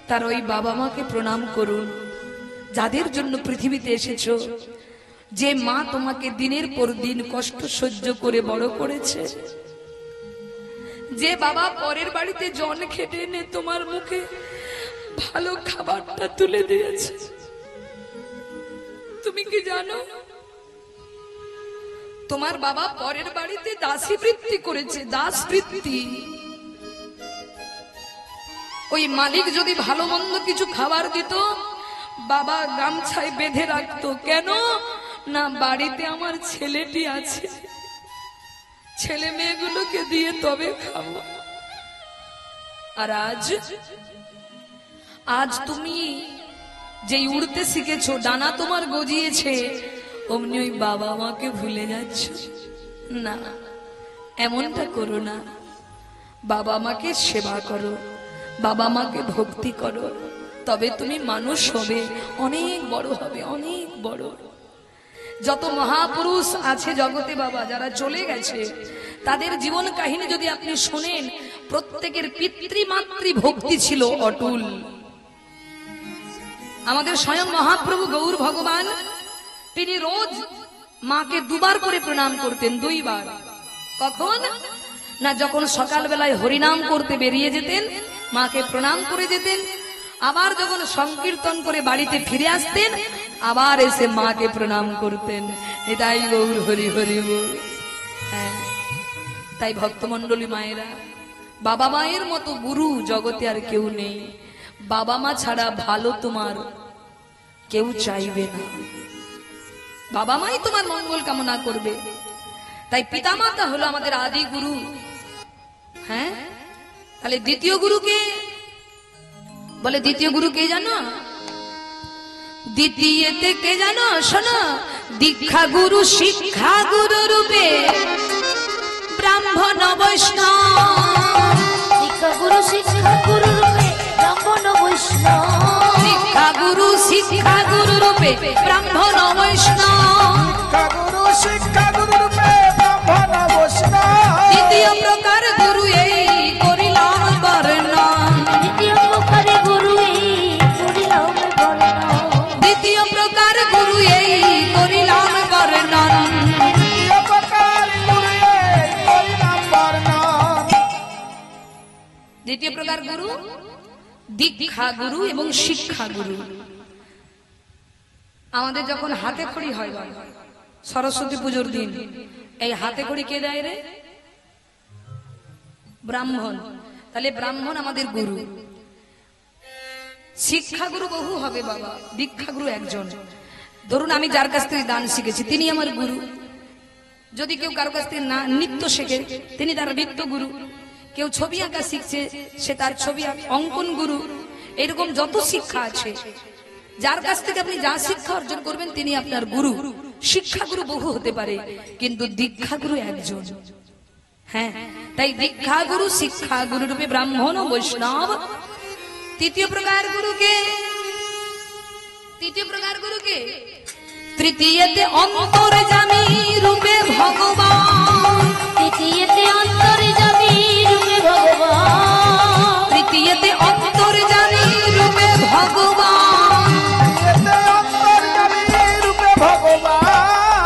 তার ওই বাবা মাকে প্রণাম করুন, যাদের জন্য পৃথিবীতে এসেছো। যে মা তোমাকে দিনের পর দিন কষ্ট সহ্য করে বড় করেছে, যে বাবা পরের বাড়িতে জন খেটে এনে তোমার মুখে ভালো খাবারটা তুলে দিয়েছে, তুমি কি জানো তোমার বাবা পরের বাড়িতে দাসী বৃত্তি করেছে? দাস বৃত্তি। ওই মালিক যদি ভালো মন্দ কিছু খাবার দিত, বাবা গামছায় বেঁধে রাখতো। কেন না, বাড়িতে আমার ছেলেটি আছে, ছেলে মেয়েগুলোকে দিয়ে তবে খাবো। আর আজ তুমি যেই উড়তে শিখেছো, ডানা তোমার গজিয়েছে, অমনি ওই বাবা মাকে ভুলে যাচ্ছ। না, এমনটা করো না। বাবা মাকে সেবা করো, বাবা মাকে ভক্তি করো, তবে তুমি মানুষ হবে, অনেক বড় হবে, অনেক বড়। যত মহাপুরুষ আছে জগতে বাবা, যারা চলে গেছে, তাদের জীবন কাহিনী যদি আপনি শোনেন, প্রত্যেকের পিতৃমাতৃ ভক্তি ছিল অটুল। আমাদের স্বয়ং মহাপ্রভু গৌর ভগবান, তিনি রোজ মাকে 2 বার করে প্রণাম করতেন। 2 বার। কখন না, যখন সকালবেলায় হরিনাম করতে বেরিয়ে যেতেন, মাকে প্রণাম করে যেতেন। আবার যখন সংকীর্তন করে বাড়িতে ফিরে আসতেন, আবার এসে মাকে প্রণাম করতেন। এটাই গৌর হরি হরি বল। হ্যাঁ, তাই ভক্তমণ্ডলী মায়েরা, বাবা মায়ের মতো গুরু জগতে আর কেউ নেই। বাবা মা ছাড়া ভালো তোমার কেউ চাইবে না। বাবা মাই তোমার মঙ্গল কামনা করবে। তাই পিতামাতা হলো আমাদের আদি গুরু। হ্যাঁ, তাহলে দ্বিতীয় গুরুকে বলে, দ্বিতীয় গুরু কে জানো? দ্বিতীয়তে কে জানো? শোনো, দীক্ষা গুরু শিক্ষা গুরু রূপে ব্রাহ্মণ বৈষ্ণব। দীক্ষা গুরু শিক্ষা গুরু রূপে ব্রাহ্মণ বৈষ্ণব। দীক্ষা গুরু শিক্ষা গুরু রূপে ব্রাহ্মণ বৈষ্ণব। গুরু শিক্ষা গুরু রূপে ব্রাহ্মণ বৈষ্ণব। দ্বিতীয় প্রকার গুরু এই করিলাম বর্ণন। দ্বিতীয় প্রকার গুরু এই করিলাম বর্ণন। দ্বিতীয় প্রকার গুরু এই করিলাম বর্ণন। দ্বিতীয় প্রকার গুরু এই করিলাম বর্ণন। দ্বিতীয় প্রকার গুরু দীক্ষা গুরু এবং শিক্ষা গুরু। আমাদের যখন হাতে খড়ি হয় সরস্বতী পুজোর দিন, এই হাতে খড়ি কে দেয় রে? ব্রাহ্মণ। তাহলে ব্রাহ্মণ আমাদের গুরু। শিক্ষা গুরু বহু হবে বাবা, দীক্ষা গুরু একজন। ধরুন আমি যার কাছ থেকে গান শিখেছি তিনি আমার গুরু। যদি কেউ কারো কাছ থেকে নৃত্য শেখে তিনি তার নৃত্য গুরু। কেউ ছবি আঁকা শিখছে সে তার ছবি অঙ্কন গুরু। এরকম যত শিক্ষা আছে যার কাছ থেকে আপনি যা শিক্ষা অর্জন করবেন তিনি আপনার গুরু। শিক্ষা গুরু বহু হতে পারে কিন্তু দীক্ষা গুরু একজন। হ্যাঁ, তাই দীক্ষা গুরু শিক্ষা গুরু রূপে ব্রাহ্মণ ও বৈষ্ণব। তৃতীয় প্রকার গুরুকে তৃতীয়তে অন্তর্যামী রূপে ভগবান। তৃতীয়তে অন্তর্যামী রূপে ভগবান। তৃতীয়তে অন্তর্যামী রূপে ভগবান। এতে অন্তর্যামী রূপে ভগবান।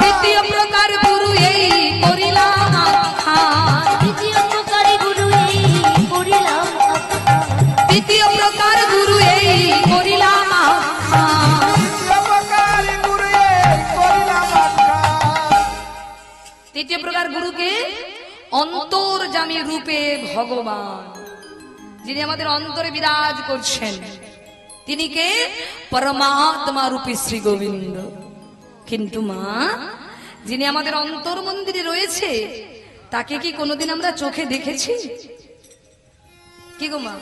তৃতীয় প্রকার গুরু এই করিলাম আখ্যান। তৃতীয় প্রকার গুরু এই করিলাম আখ্যান। তৃতীয় প্রকার গুরু এই করিলাম আখ্যান। ব্রহ্মকারী গুরু এই করিলাম আখ্যান। তৃতীয় প্রকার গুরুকে অন্তর্যামী রূপে ভগবান, যিনি আমাদের অন্তরে বিরাজ করছেন তিনি কে? পরমাত্মা রূপী শ্রী গোবিন্দ। কিন্তু মা, যিনি আমাদের অন্তর মন্দিরে রয়েছে তাকে কি কোনোদিন আমরা চোখে দেখেছি? কি গো মা?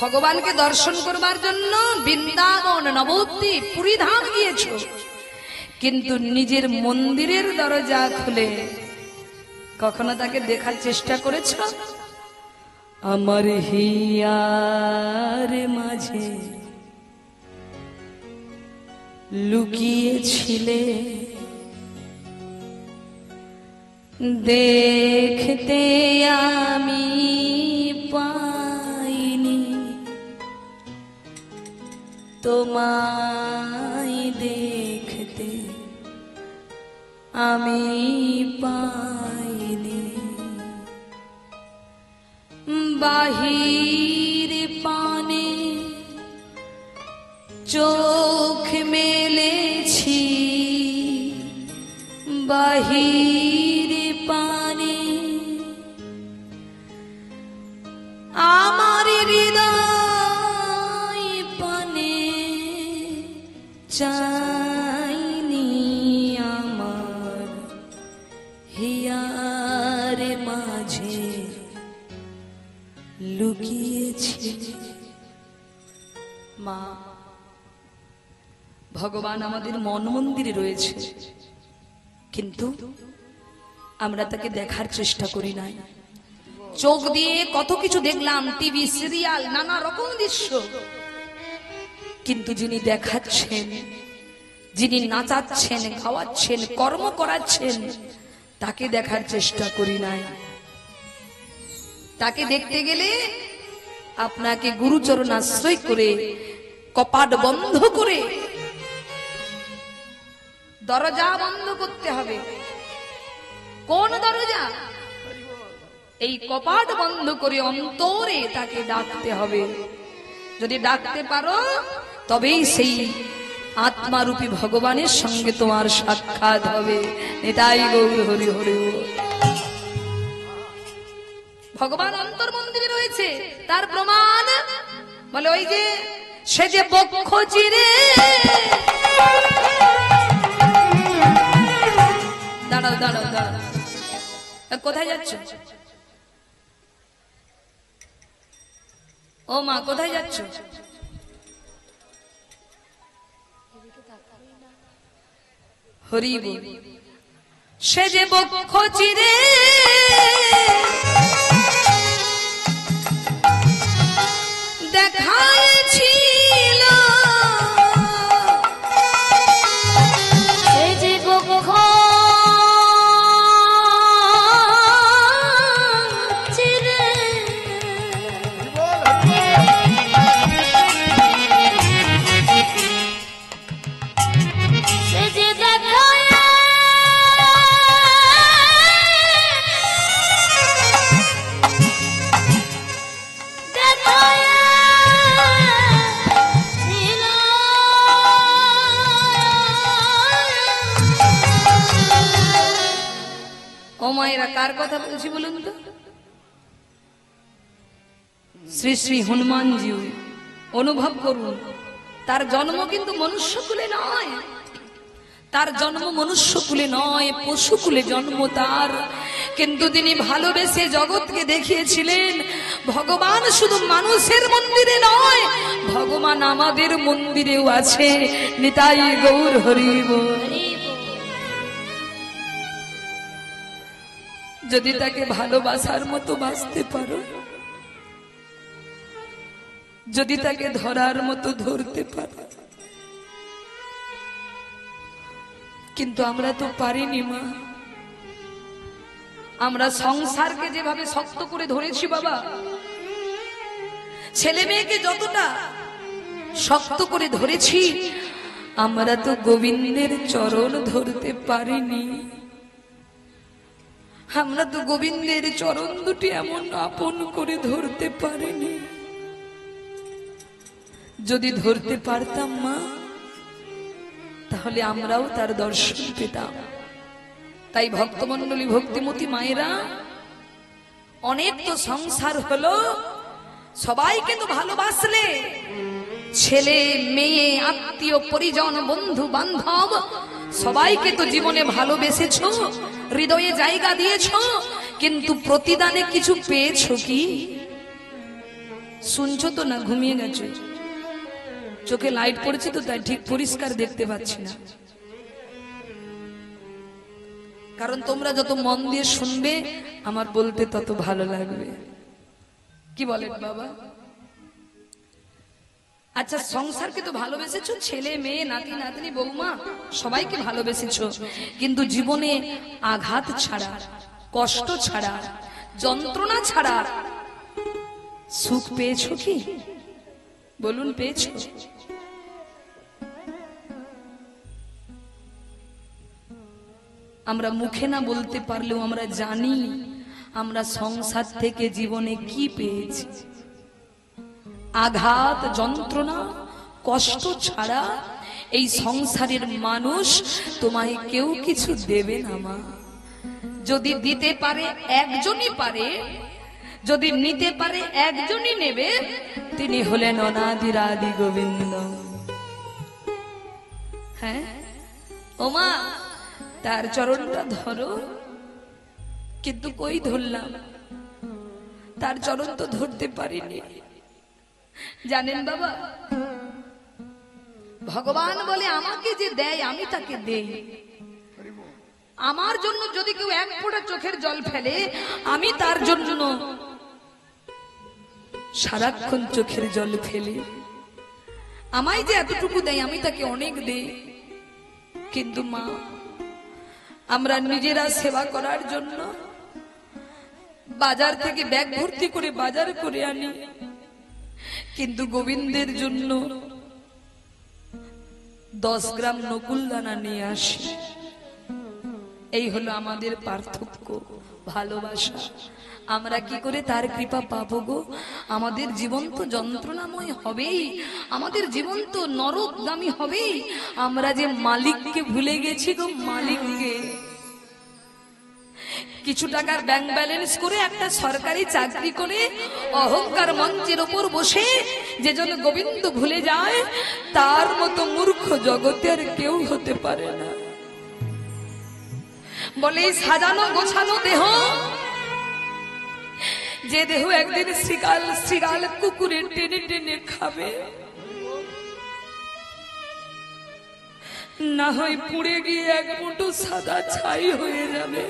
ভগবানকে দর্শন করবার জন্য বৃন্দাবন, নবদ্বীপ, পুরীধাম গিয়েছো, কিন্তু নিজের মন্দিরের দরজা খুলে কখনো তাকে দেখার চেষ্টা করেছ? আমার হিয়ার মাঝে লুকিয়েছিলে, দেখতে আমি পাইনি, তোমায় দেখতে আমি পাইনি। বাহির পানে চোখ মেলেছি, বাহির পানে আমার হৃদয় পানে চাইনি, আমার হিয়ার মাঝে লুকিয়েছি। মা, ভগবান আমাদের মন মন্দিরে রয়েছে কিন্তু আমরা তাকে দেখার চেষ্টা করি নাই। চোখ দিয়ে কত কিছু দেখলাম, টিভি, সিরিয়াল, নানা রকম দৃশ্য, কিন্তু যিনি দেখাচ্ছেন, যিনি নাচাচ্ছেন, খাওয়াচ্ছেন, কর্ম করাচ্ছেন তাকে দেখার চেষ্টা করি নাই। তাকে দেখতে গেলে আপনাকে গুরুচরণ আশ্রয় করে কপাট বন্ধ করে দরজা বন্ধ করতে হবে। কোন দরজা? এই কপাট বন্ধ করে অন্তরে তাকে ডাকতে হবে। যদি ডাকতে পারো তবেই সেই আত্মারূপী ভগবানের সঙ্গে তোমার সাক্ষাৎ হবে। এটাই গৌর হরি হরি। ভগবান অন্তর মন্দিরে রয়েছে, তার প্রমাণ বলে ওই যে সে যে বক্ষ চিরে, দাঁড়াও দাঁড়াও দাঁড়াও, কোথায় যাচ্ছ? ও মা, কোথায় যাচ্ছ? হরি বল। সে যে বক্ষ চিরে দেখাইছিল, সে যে বক্ষ চিরে সে যে দেখায় ও মায়েরা, কার কথা বলছি বলুন তো? শ্রী শ্রী হনুমানজি। অনুভব করুন, তার জন্ম কিন্তু মনুষ্যকুলে নয়, তার জন্ম মনুষ্যকুলে নয়, পশুকুলে জন্ম তার। কিন্তু তিনি ভালোবেসে জগৎকে দেখিয়েছিলেন ভগবান শুধু মানুষের মন্দিরে নয়, ভগবান আমাদের মন্দিরেও আছে। নিতাই গৌর হরি বল। যদি তাকে ভালোবাসার মতো বাঁচতে পারো, যদি তাকে ধরার মতো ধরতে পারো, কিন্তু আমরা তো পারিনি মা। আমরা সংসারকে যেভাবে শক্ত করে ধরেছি বাবা, ছেলে মেয়েকে যতটা শক্ত করে ধরেছি, আমরা তো গোবিন্দের চরণ ধরতে পারিনি। আমরা তো গোবিন্দের চরণ দুটি এমন আপন করে ধরতে পারিনি। যদি ধরতে পারতাম মা, তাহলে আমরাও তার দর্শন পেতাম। তাই ভক্তমণ্ডলী, ভক্তিমতী মায়েরা, অনেক তো সংসার হলো, সবাইকে তো ভালোবাসলে, ছেলে মেয়ে আত্মীয় পরিজন বন্ধু বান্ধব সবাইকে তো জীবনে ভালোবেসেছো, হৃদয়ে জায়গা দিয়েছো, কিন্তু প্রতিদানে কিছু পেয়েছো কি? শুনছো তো না? ঘুমিয়ে গেছো? চোখে লাইট পড়েছে তো, তাই ঠিক পরিষ্কার দেখতে পাচ্ছি না। কারণ তোমরা যত মন দিয়ে শুনবে আমার বলতে তত ভালো লাগবে। কি বলেন বাবা? আচ্ছা, সংসারকে তো ভালোবেসেছো, ছেলে মেয়ে নাতি নাতনি বৌমা সবাইকে ভালোবেসেছো, কিন্তু জীবনে আঘাত ছাড়া, কষ্ট ছাড়া, যন্ত্রণা ছাড়া সুখ পেয়েছো কি? বলুন, পেয়েছো? আমরা মুখে না বলতে পারলেও আমরা জানি আমরা সংসার থেকে জীবনে কি পেয়েছি। আঘাত, যন্ত্রণা, কষ্ট ছাড়া এই সংসারের মানুষ তোমায় কেউ কিছু দেবে না মা। যদি দিতে পারে একজনই পারে, যদি নিতে পারে একজনই নেবে, তিনি হলেন অনাদিরাদি গোবিন্দ। হ্যাঁ ও মা, তার চরণটা ধরো। কিন্তু কই ধরলাম? তার চরণ তো ধরতে পারিনি। জানেন বাবা, ভগবান বলে আমাকে যে দেয় আমি তাকে দেই। আমার জন্য যদি কেউ এক ফোঁটা চোখের জল ফেলে, আমি তার জন্য সারাক্ষণ চোখের জল ফেলি। আমায় যে এতটুকু দেয় আমি তাকে অনেক দেই। কিন্তু মা, আমরা নিজেরা সেবা করার জন্য বাজার থেকে ব্যাগ ভর্তি করে বাজার করে আনি, কিন্তু গোবিন্দের জন্য 10 গ্রাম নকুল দানা নিয়ে আসি। এই হলো আমাদের পার্থক্য, ভালোবাসা। আমরা কি করে তার কৃপা পাবো গো? আমাদের জীবন তো যন্ত্রণাময় হবেই, আমাদের জীবন তো নরকগামী হবেই। আমরা যে মালিককে ভুলে গেছি গো, মালিককে। কিছু টাকার ব্যাংক ব্যালেন্স করে একটা সরকারি চাকরি করে অহংকার মঞ্চের ওপর বসে যে জন গোবিন্দ ভুলে যায়, তার মতো মূর্খ জগতে আর কেউ হতে পারে না। বলে সাজানো গোছানো দেহ, যে দেহ একদিন শ্রীগাল শ্রীগাল কুকুরে টেনে টেনে খাবে, না হয় পুড়ে গিয়ে এক মুঠো সাদা ছাই হয়ে যাবে।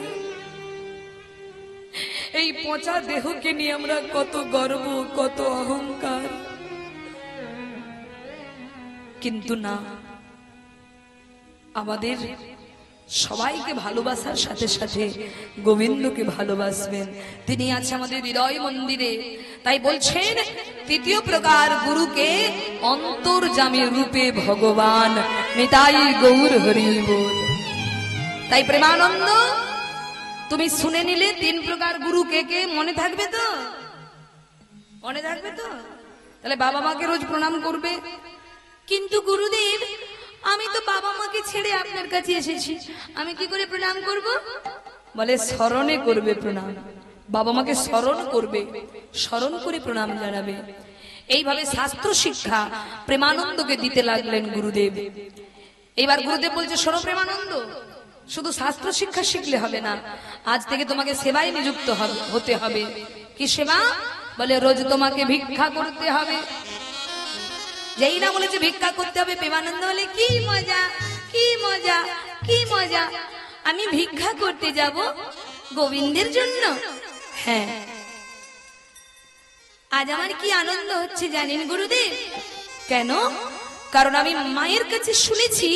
এই পচা দেহকে নিয়ে আমরা কত গর্ব, কত অহংকার। কিন্তু না, আমাদের সবাইকে ভালোবাসার সাথে সাথে গোবিন্দকে ভালোবাসবেন। তিনি আছে আমাদের হৃদয় মন্দিরে। তাই বলছেন, তৃতীয় প্রকার গুরুকে অন্তর্যামী রূপে ভগবান। নিতাই গৌর হরি বল। তাই প্রেমানন্দ, তুমি শুনে নিলে 3 প্রকার গুরু কে কে, মনে থাকবে তো? মনে থাকবে তো? তাহলে বাবা মাকে রোজ প্রণাম করবে। কিন্তু গুরুদেব, আমি তো বাবা মাকে ছেড়ে আপনার কাছে এসেছি, আমি কি করে প্রণাম করব? বলে স্মরণে করবে প্রণাম, বাবা মাকে স্মরণ করবে, স্মরণ করে প্রণাম জানাবে। এইভাবে শাস্ত্র শিক্ষা প্রেমানন্দকে দিতে লাগলেন গুরুদেব। এবার গুরুদেব বলছে, শোনো প্রেমানন্দ, শুধু শাস্ত্র শিক্ষা শিখলে হবে না, আজ থেকে তোমাকে সেবায় নিযুক্ত হতে হবে। কি সেবা? বলে রোজ তোমাকে ভিক্ষা করতে হবে। যেই না বলেছে ভিক্ষা করতে হবে, প্রেমানন্দ বলে কি মজা, কি মজা, কি মজা, আমি ভিক্ষা করতে যাব গোবিন্দের জন্য? হ্যাঁ, আজ আমার কি আনন্দ হচ্ছে জানেন গুরুদেব? কেন? কারণ আমি মায়ের কাছে শুনেছি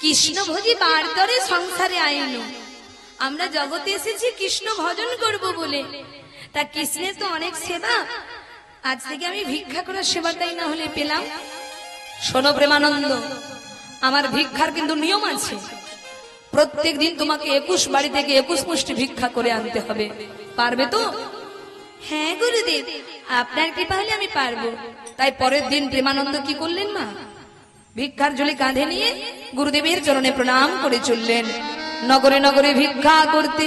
কৃষ্ণ ভোজি বার করে সংসারে আইনু। আমরা জগতে এসেছি কৃষ্ণ ভজন করব বলে, তা কৃষ্ণের তো অনেক সেবা, আজ থেকে আমি ভিক্ষা করার সেবাটাই না হলে পেলাম। শোনো প্রেমানন্দ, আমার ভিক্ষার কিন্তু নিয়ম আছে। প্রত্যেক দিন তোমাকে 21 বাড়ি থেকে 21 মুষ্টি ভিক্ষা করে আনতে হবে। পারবে তো? হ্যাঁ গুরুদেব, আপনার কৃপা হলে আমি পারবো। তাই পরের দিন প্রেমানন্দ কি করলেন মা? ভিক্ষার ঝুলি কাঁধে নিয়ে গুরুদেবের চরণে প্রণাম করে চললেন নগরে নগরে ভিক্ষা করতে।